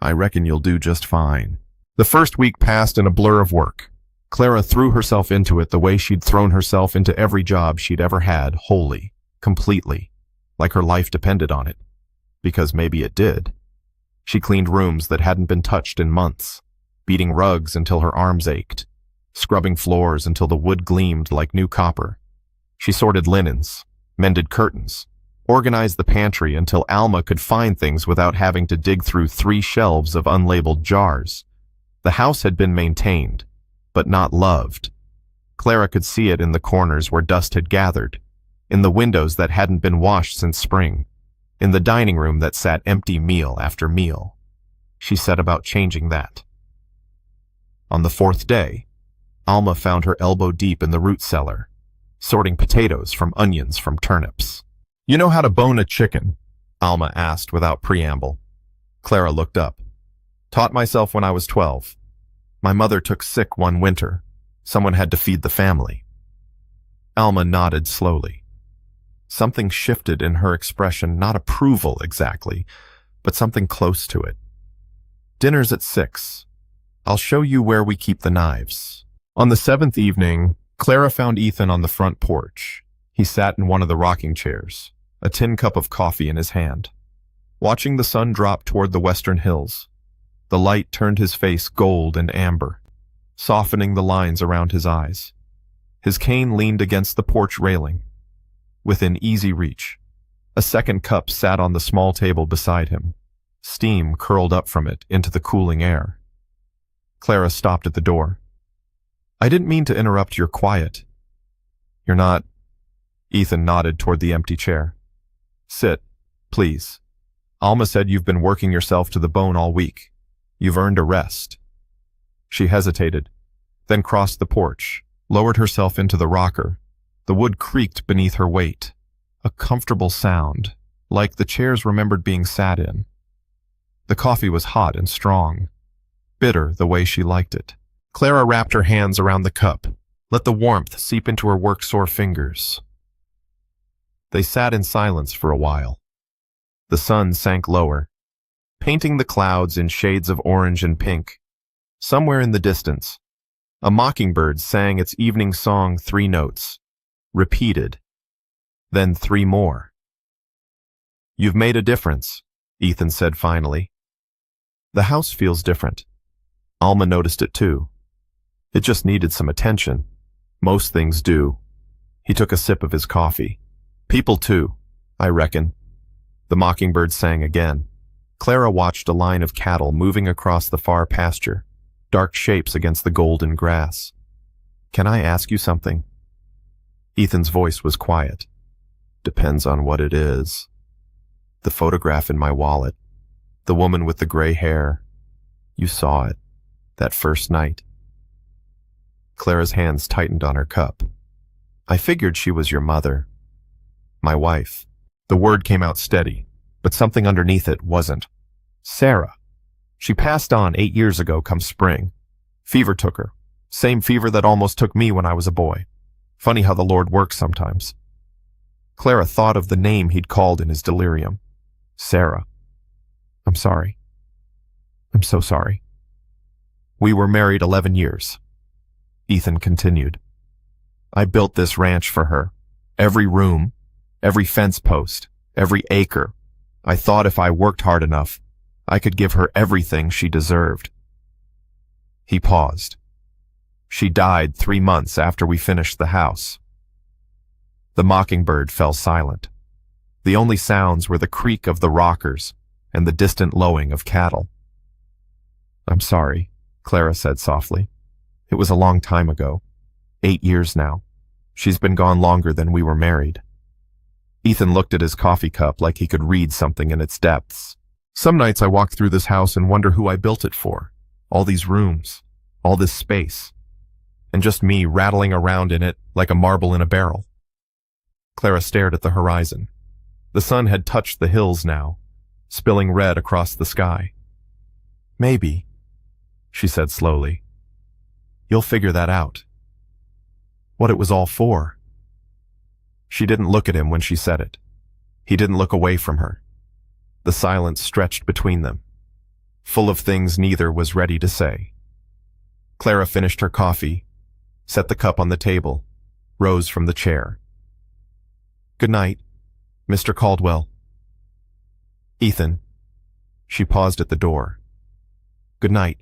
"I reckon you'll do just fine." The first week passed in a blur of work. Clara threw herself into it the way she'd thrown herself into every job she'd ever had, wholly, completely, like her life depended on it. Because maybe it did. She cleaned rooms that hadn't been touched in months, beating rugs until her arms ached, scrubbing floors until the wood gleamed like new copper. She sorted linens, mended curtains, organized the pantry until Alma could find things without having to dig through 3 shelves of unlabeled jars. The house had been maintained, but not loved. Clara could see it in the corners where dust had gathered, in the windows that hadn't been washed since spring, in the dining room that sat empty meal after meal. She set about changing that. On the 4th day, Alma found her elbow deep in the root cellar, sorting potatoes from onions from turnips. "You know how to bone a chicken?" Alma asked without preamble. Clara looked up. "Taught myself when I was 12. My mother took sick one winter. Someone had to feed the family." Alma nodded slowly. Something shifted in her expression, not approval exactly, but something close to it. "Dinner's at 6. I'll show you where we keep the knives." On the 7th evening, Clara found Ethan on the front porch. He sat in one of the rocking chairs, a tin cup of coffee in his hand, watching the sun drop toward the western hills. The light turned his face gold and amber, softening the lines around his eyes. His cane leaned against the porch railing, within easy reach. A second cup sat on the small table beside him. Steam curled up from it into the cooling air. Clara stopped at the door. "I didn't mean to interrupt your quiet." "You're not—" Ethan nodded toward the empty chair. "Sit, please. Alma said you've been working yourself to the bone all week. You've earned a rest." She hesitated, then crossed the porch, lowered herself into the rocker. The wood creaked beneath her weight, a comfortable sound, like the chairs remembered being sat in. The coffee was hot and strong, bitter the way she liked it. Clara wrapped her hands around the cup, let the warmth seep into her work-sore fingers. They sat in silence for a while. The sun sank lower, painting the clouds in shades of orange and pink. Somewhere in the distance, a mockingbird sang its evening song 3 notes, repeated, then 3 more. "You've made a difference," Ethan said finally. "The house feels different." Alma noticed it too. It just needed some attention. Most things do. He took a sip of his coffee. "People too, I reckon." The mockingbird sang again. Clara watched a line of cattle moving across the far pasture, dark shapes against the golden grass. "Can I ask you something?" Ethan's voice was quiet. "Depends on what it is." "The photograph in my wallet. The woman with the gray hair. You saw it, that first night." Clara's hands tightened on her cup. "I figured she was your mother." "My wife." The word came out steady, but something underneath it wasn't. "Sarah. She passed on 8 years ago come spring. Fever took her. Same fever that almost took me when I was a boy. Funny how the Lord works sometimes." Clara thought of the name he'd called in his delirium. Sarah. "I'm sorry. I'm so sorry." "We were married 11 years. Ethan continued. "I built this ranch for her. Every room, every fence post, every acre. I thought if I worked hard enough, I could give her everything she deserved." He paused. "She died 3 months after we finished the house." The mockingbird fell silent. The only sounds were the creak of the rockers and the distant lowing of cattle. "I'm sorry," Clara said softly. "It was a long time ago. 8 years now. She's been gone longer than we were married." Ethan looked at his coffee cup like he could read something in its depths. "Some nights I walk through this house and wonder who I built it for. All these rooms, all this space, and just me rattling around in it like a marble in a barrel." Clara stared at the horizon. The sun had touched the hills now, spilling red across the sky. "Maybe," she said slowly, "you'll figure that out. What it was all for." She didn't look at him when she said it. He didn't look away from her. The silence stretched between them, full of things neither was ready to say. Clara finished her coffee, set the cup on the table, rose from the chair. "Good night, Mr. Caldwell." "Ethan." She paused at the door. "Good night,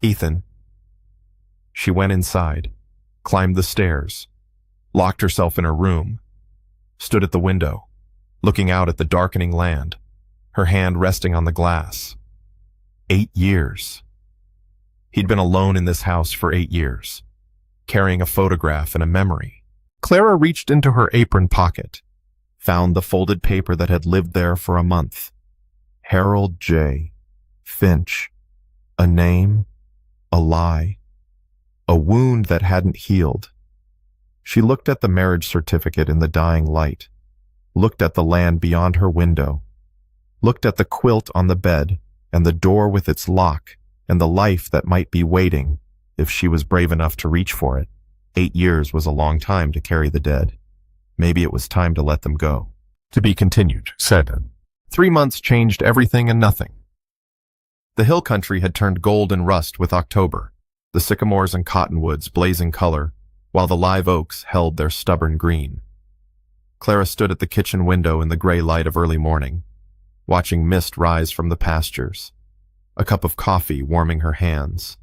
Ethan." She went inside, climbed the stairs, locked herself in her room, stood at the window, looking out at the darkening land, her hand resting on the glass. 8 years. He'd been alone in this house for 8 years, carrying a photograph and a memory. Clara reached into her apron pocket, found the folded paper that had lived there for a month. Harold J. Finch. A name, a lie, a wound that hadn't healed. She looked at the marriage certificate in the dying light, looked at the land beyond her window, looked at the quilt on the bed and the door with its lock and the life that might be waiting if she was brave enough to reach for it. 8 years was a long time to carry the dead. Maybe it was time to let them go. "To be continued," said. 3 months changed everything and nothing. The hill country had turned gold and rust with October, the sycamores and cottonwoods blazing color, while the live oaks held their stubborn green. Clara stood at the kitchen window in the gray light of early morning, watching mist rise from the pastures, a cup of coffee warming her hands.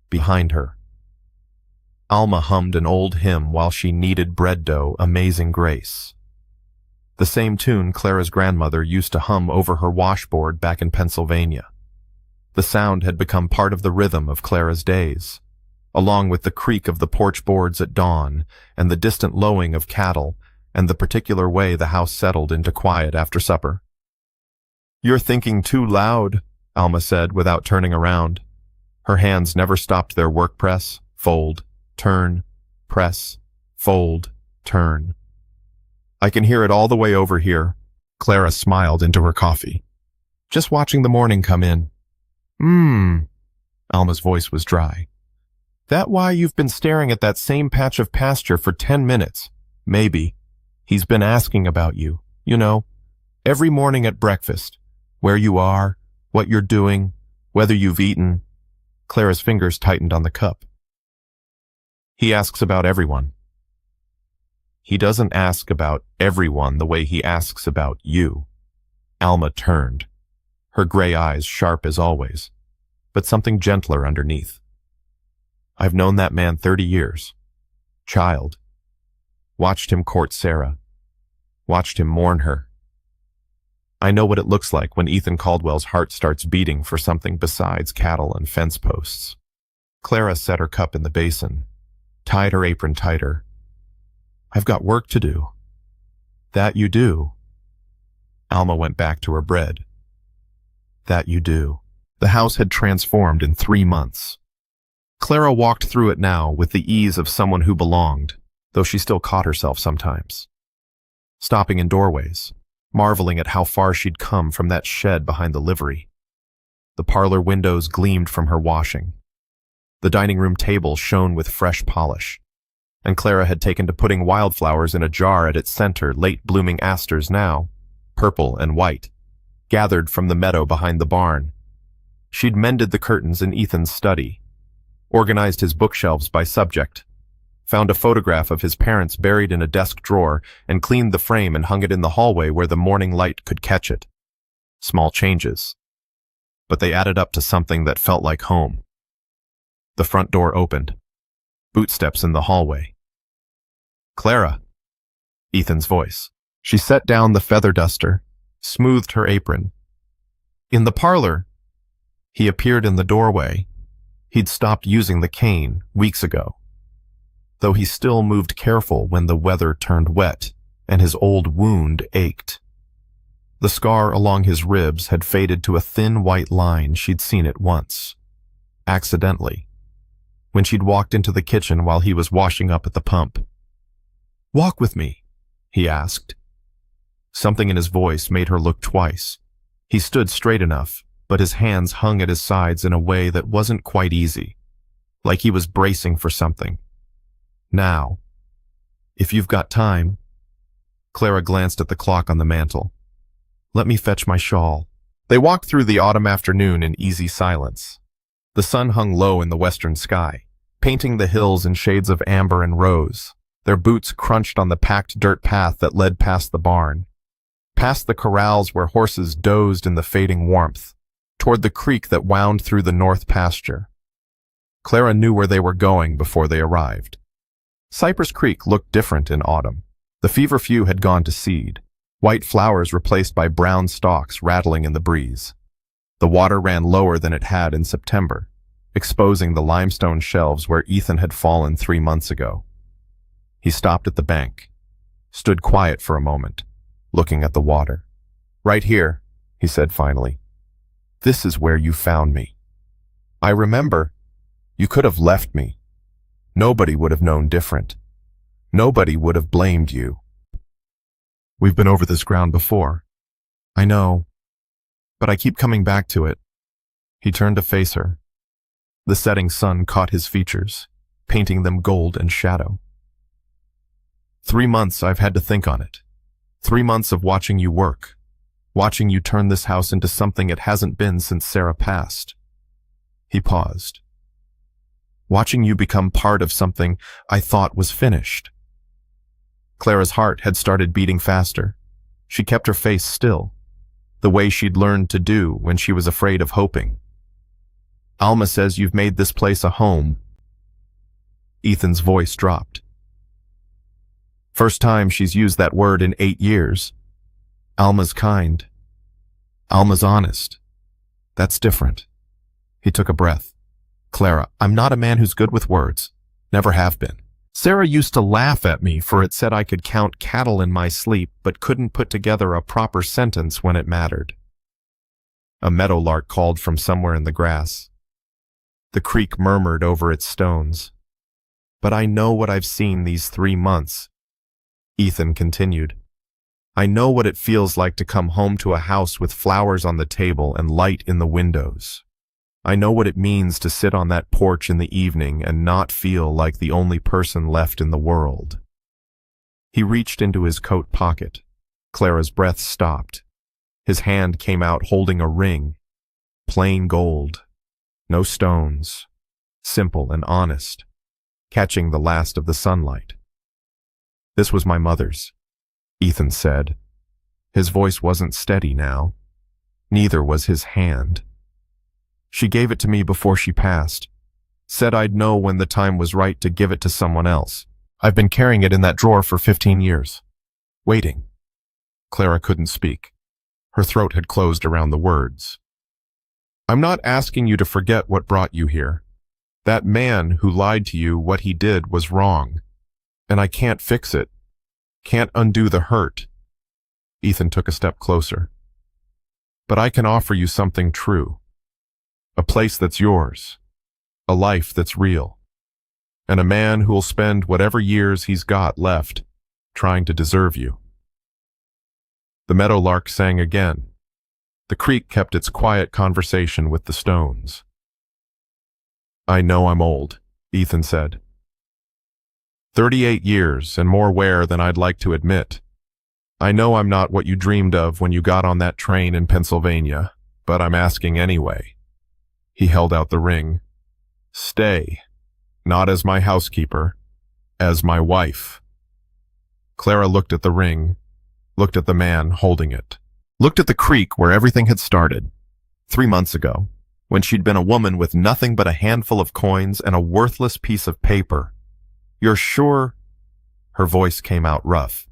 Behind her, Alma hummed an old hymn while she kneaded bread dough, Amazing Grace. The same tune Clara's grandmother used to hum over her washboard back in Pennsylvania. The sound had become part of the rhythm of Clara's days, along with the creak of the porch boards at dawn and the distant lowing of cattle and the particular way the house settled into quiet after supper. "You're thinking too loud," Alma said without turning around. Her hands never stopped their work press, fold, turn, press, fold, turn. "I can hear it all the way over here." Clara smiled into her coffee. "Just watching the morning come in." Alma's voice was dry. "That why you've been staring at that same patch of pasture for 10 minutes? Maybe. He's been asking about you, every morning at breakfast. Where you are, what you're doing, whether you've eaten." Clara's fingers tightened on the cup. "He asks about everyone." "He doesn't ask about everyone the way he asks about you." Alma turned, her gray eyes sharp as always, but something gentler underneath. "I've known that man 30 years. Child. Watched him court Sarah. Watched him mourn her. I know what it looks like when Ethan Caldwell's heart starts beating for something besides cattle and fence posts." Clara set her cup in the basin, tied her apron tighter. "I've got work to do." "That you do." Alma went back to her bread. "That you do." The house had transformed in 3 months. Clara walked through it now with the ease of someone who belonged, though she still caught herself sometimes. Stopping in doorways, marveling at how far she'd come from that shed behind the livery. The parlor windows gleamed from her washing. The dining room table shone with fresh polish, and Clara had taken to putting wildflowers in a jar at its center, late-blooming asters now, purple and white, gathered from the meadow behind the barn. She'd mended the curtains in Ethan's study, organized his bookshelves by subject, found a photograph of his parents buried in a desk drawer, and cleaned the frame and hung it in the hallway where the morning light could catch it. Small changes, but they added up to something that felt like home. The front door opened. Bootsteps in the hallway. "Clara," Ethan's voice. She set down the feather duster, smoothed her apron. "In the parlor." He appeared in the doorway. He'd stopped using the cane weeks ago, though he still moved careful when the weather turned wet and his old wound ached. The scar along his ribs had faded to a thin white line she'd seen it once, accidentally, when she'd walked into the kitchen while he was washing up at the pump. "Walk with me," he asked. Something in his voice made her look twice. He stood straight enough, but his hands hung at his sides in a way that wasn't quite easy, like he was bracing for something. "Now, if you've got time." Clara glanced at the clock on the mantel. "Let me fetch my shawl." They walked through the autumn afternoon in easy silence. The sun hung low in the western sky, painting the hills in shades of amber and rose. Their boots crunched on the packed dirt path that led past the barn, past the corrals where horses dozed in the fading warmth, toward the creek that wound through the north pasture. Clara knew where they were going before they arrived. Cypress Creek looked different in autumn. The feverfew had gone to seed, white flowers replaced by brown stalks rattling in the breeze. The water ran lower than it had in September, exposing the limestone shelves where Ethan had fallen 3 months ago. He stopped at the bank, stood quiet for a moment, looking at the water. "Right here," he said finally. "This is where you found me. I remember. You could have left me. Nobody would have known different. Nobody would have blamed you." "We've been over this ground before." "I know, but I keep coming back to it." He turned to face her. The setting sun caught his features, painting them gold and shadow. 3 months I've had to think on it. 3 months of watching you work, watching you turn this house into something it hasn't been since Sarah passed. He paused. watching you become part of something I thought was finished. Clara's heart had started beating faster. She kept her face still, the way she'd learned to do when she was afraid of hoping. Alma says you've made this place a home. Ethan's voice dropped. First time she's used that word in 8 years. Alma's kind. Alma's honest. That's different. He took a breath. Clara, I'm not a man who's good with words. Never have been. Sarah used to laugh at me for it said I could count cattle in my sleep but couldn't put together a proper sentence when it mattered. A meadowlark called from somewhere in the grass. The creek murmured over its stones. But I know what I've seen these 3 months. Ethan continued. I know what it feels like to come home to a house with flowers on the table and light in the windows. I know what it means to sit on that porch in the evening and not feel like the only person left in the world. He reached into his coat pocket. Clara's breath stopped. His hand came out holding a ring. Plain gold. No stones. Simple and honest. Catching the last of the sunlight. This was my mother's, Ethan said. His voice wasn't steady now. Neither was his hand. She gave it to me before she passed. Said I'd know when the time was right to give it to someone else. I've been carrying it in that drawer for 15 years. Waiting. Clara couldn't speak. Her throat had closed around the words. I'm not asking you to forget what brought you here. That man who lied to you, what he did was wrong. And I can't fix it. Can't undo the hurt. Ethan took a step closer. But I can offer you something true. A place that's yours. A life that's real. And a man who'll spend whatever years he's got left trying to deserve you. The meadowlark sang again. The creek kept its quiet conversation with the stones. I know I'm old, Ethan said. 38 years and more wear than I'd like to admit. I know I'm not what you dreamed of when you got on that train in Pennsylvania, but I'm asking anyway. He held out the ring. Stay, not as my housekeeper, as my wife. Clara looked at the ring, looked at the man holding it, looked at the creek where everything had started, 3 months ago, when she'd been a woman with nothing but a handful of coins and a worthless piece of paper. You're sure? Her voice came out rough,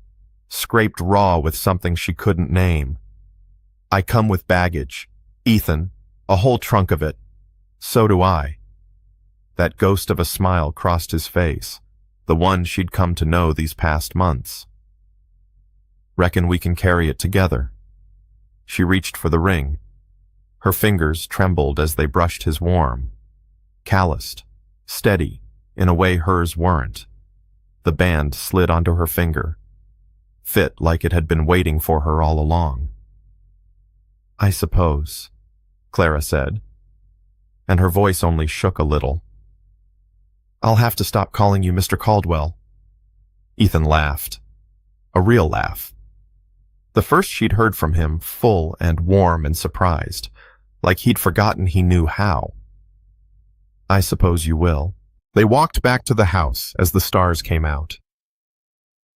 scraped raw with something she couldn't name. I come with baggage, Ethan, a whole trunk of it. So do I. That ghost of a smile crossed his face, the one she'd come to know these past months. Reckon we can carry it together. She reached for the ring. Her fingers trembled as they brushed his warm. Calloused, steady, in a way hers weren't. The band slid onto her finger, fit like it had been waiting for her all along. I suppose, Clara said, and her voice only shook a little. I'll have to stop calling you Mr. Caldwell. Ethan laughed. A real laugh. The first she'd heard from him, full and warm and surprised, like he'd forgotten he knew how. I suppose you will. They walked back to the house as the stars came out.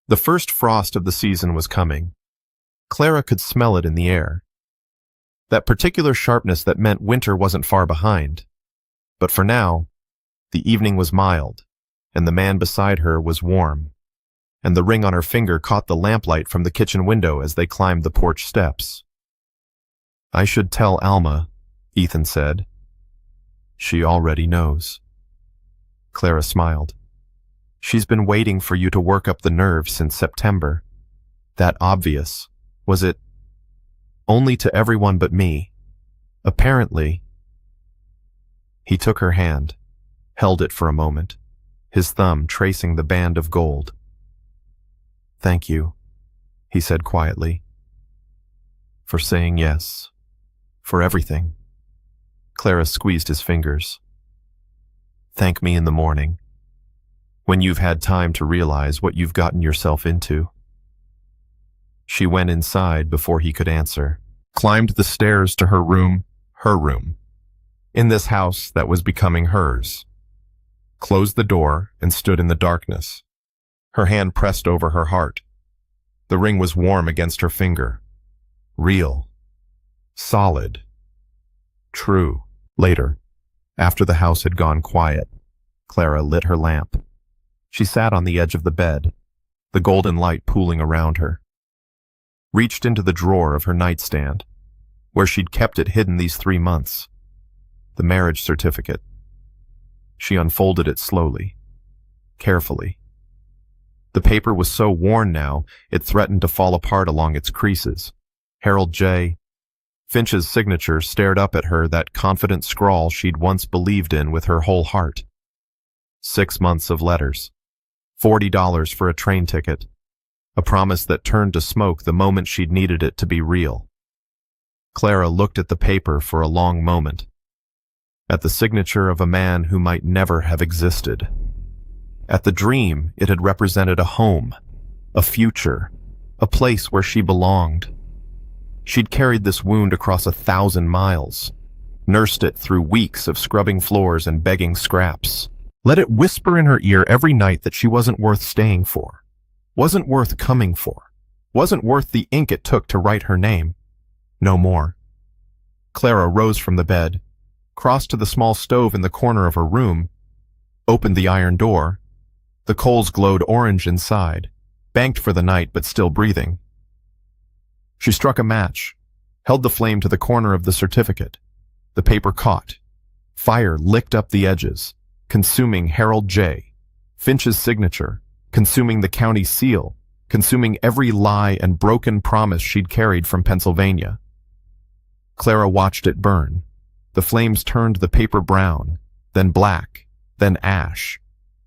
The first frost of the season was coming. Clara could smell it in the air. That particular sharpness that meant winter wasn't far behind. But for now, the evening was mild, and the man beside her was warm, and the ring on her finger caught the lamplight from the kitchen window as they climbed the porch steps. I should tell Alma, Ethan said. She already knows. Clara smiled. She's been waiting for you to work up the nerve since September. That obvious, was it? Only to everyone but me. Apparently. He took her hand, held it for a moment, his thumb tracing the band of gold. Thank you, he said quietly. For saying yes. For everything. Clara squeezed his fingers. Thank me in the morning, when you've had time to realize what you've gotten yourself into. She went inside before he could answer, climbed the stairs to her room, in this house that was becoming hers. closed the door, and stood in the darkness. Her hand pressed over her heart. The ring was warm against her finger. Real. Solid. True. Later, after the house had gone quiet, Clara lit her lamp. She sat on the edge of the bed, the golden light pooling around her. Reached into the drawer of her nightstand, where she'd kept it hidden these 3 months. The marriage certificate. She unfolded it slowly, carefully. The paper was so worn now, it threatened to fall apart along its creases. Harold J. Finch's signature stared up at her, that confident scrawl she'd once believed in with her whole heart. 6 months of letters. $40 for a train ticket. A promise that turned to smoke the moment she'd needed it to be real. Clara looked at the paper for a long moment. At the signature of a man who might never have existed. At the dream it had represented a home, a future, a place where she belonged. She'd carried this wound across 1,000 miles, nursed it through weeks of scrubbing floors and begging scraps. Let it whisper in her ear every night that she wasn't worth staying for, wasn't worth coming for, wasn't worth the ink it took to write her name. No more. Clara rose from the bed, crossed to the small stove in the corner of her room, opened the iron door. The coals glowed orange inside, banked for the night but still breathing. She struck a match, held the flame to the corner of the certificate. The paper caught. Fire licked up the edges, consuming Harold J. Finch's signature, consuming the county seal, consuming every lie and broken promise she'd carried from Pennsylvania. Clara watched it burn. The flames turned the paper brown, then black, then ash.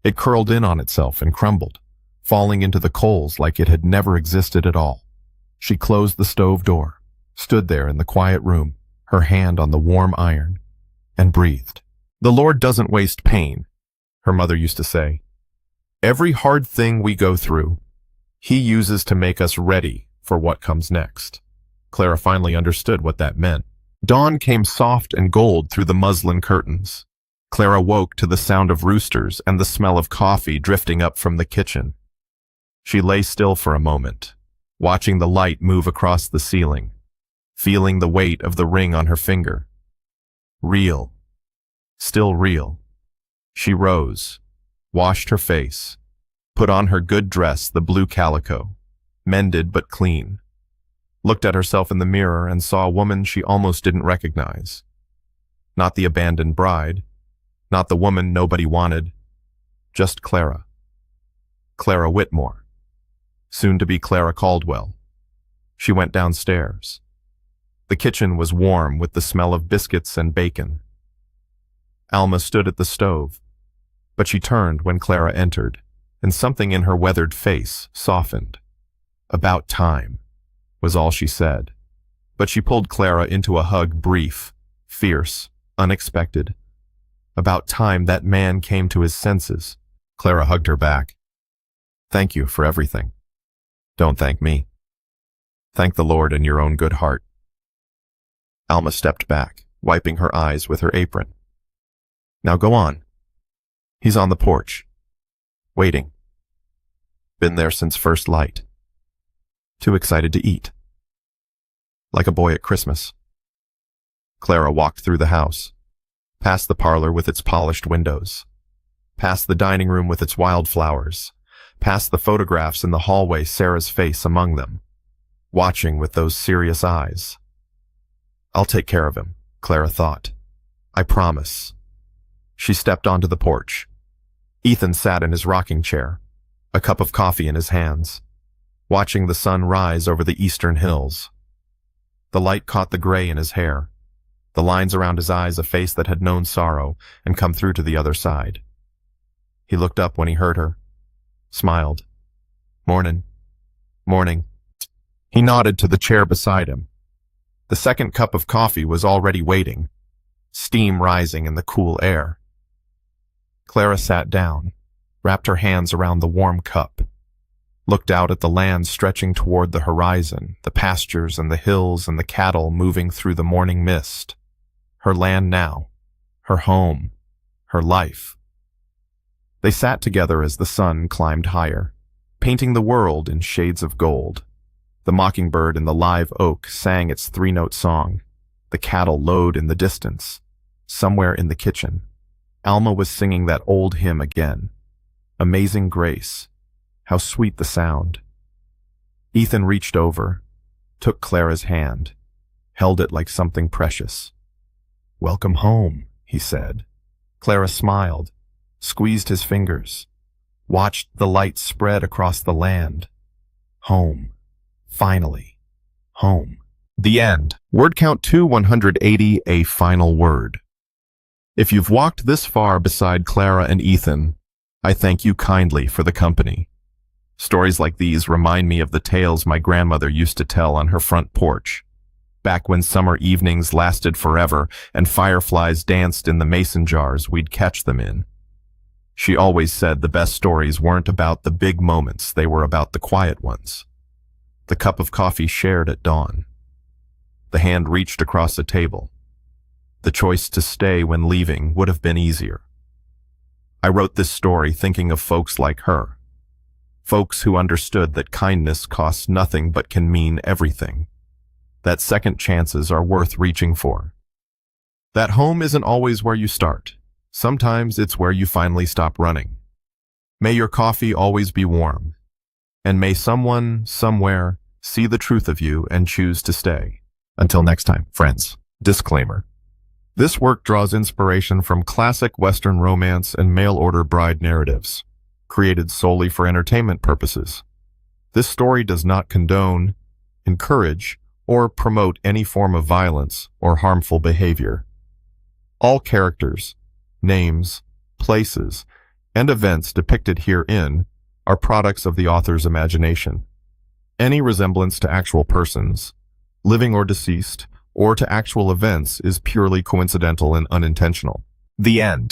It curled in on itself and crumbled, falling into the coals like it had never existed at all. She closed the stove door, stood there in the quiet room, her hand on the warm iron, and breathed. "The Lord doesn't waste pain," her mother used to say. "Every hard thing we go through, He uses to make us ready for what comes next." Clara finally understood what that meant. Dawn came soft and gold through the muslin curtains. Clara woke to the sound of roosters and the smell of coffee drifting up from the kitchen. She lay still for a moment, watching the light move across the ceiling, feeling the weight of the ring on her finger. Real. Still real. She rose, washed her face, put on her good dress, the blue calico, mended but clean, looked at herself in the mirror and saw a woman she almost didn't recognize. Not the abandoned bride, not the woman nobody wanted, just Clara. Clara Whitmore, soon to be Clara Caldwell. She went downstairs. The kitchen was warm with the smell of biscuits and bacon. Alma stood at the stove, but she turned when Clara entered, and something in her weathered face softened. "About time," was all she said, but she pulled Clara into a hug, brief, fierce, unexpected. About time that man came to his senses. Clara hugged her back. "Thank you for everything. Don't thank me. Thank the Lord in your own good heart." Alma stepped back, wiping her eyes with her apron. "Now go on." "He's on the porch. Waiting. Been there since first light. Too excited to eat. Like a boy at Christmas." Clara walked through the house, past the parlor with its polished windows, past the dining room with its wildflowers, past the photographs in the hallway, Sarah's face among them, watching with those serious eyes. "I'll take care of him," Clara thought. "I promise." She stepped onto the porch. Ethan sat in his rocking chair, a cup of coffee in his hands, watching the sun rise over the eastern hills. The light caught the gray in his hair, the lines around his eyes, a face that had known sorrow and come through to the other side. He looked up when he heard her, smiled. "Mornin'. Morning." He nodded to the chair beside him. The second cup of coffee was already waiting, steam rising in the cool air. Clara sat down, wrapped her hands around the warm cup, looked out at the land stretching toward the horizon, the pastures and the hills and the cattle moving through the morning mist. Her land now, her home, her life. They sat together as the sun climbed higher, painting the world in shades of gold. The mockingbird in the live oak sang its three-note song. The cattle lowed in the distance. Somewhere in the kitchen, Alma was singing that old hymn again. Amazing Grace. How sweet the sound. Ethan reached over, took Clara's hand, held it like something precious. "Welcome home," he said. Clara smiled, squeezed his fingers, watched the light spread across the land. Home. Finally. Home. The end. Word count 2180, a final word. If you've walked this far beside Clara and Ethan, I thank you kindly for the company. Stories like these remind me of the tales my grandmother used to tell on her front porch, back when summer evenings lasted forever and fireflies danced in the mason jars we'd catch them in. She always said the best stories weren't about the big moments, they were about the quiet ones. The cup of coffee shared at dawn. The hand reached across a table. The choice to stay when leaving would have been easier. I wrote this story thinking of folks like her. Folks who understood that kindness costs nothing but can mean everything. That second chances are worth reaching for. That home isn't always where you start. Sometimes it's where you finally stop running. May your coffee always be warm. And may someone, somewhere, see the truth of you and choose to stay. Until next time, friends. Disclaimer. This work draws inspiration from classic Western romance and mail-order bride narratives, created solely for entertainment purposes. This story does not condone, encourage, or promote any form of violence or harmful behavior. All characters, names, places, and events depicted herein are products of the author's imagination. Any resemblance to actual persons, living or deceased, or to actual events is purely coincidental and unintentional. The end.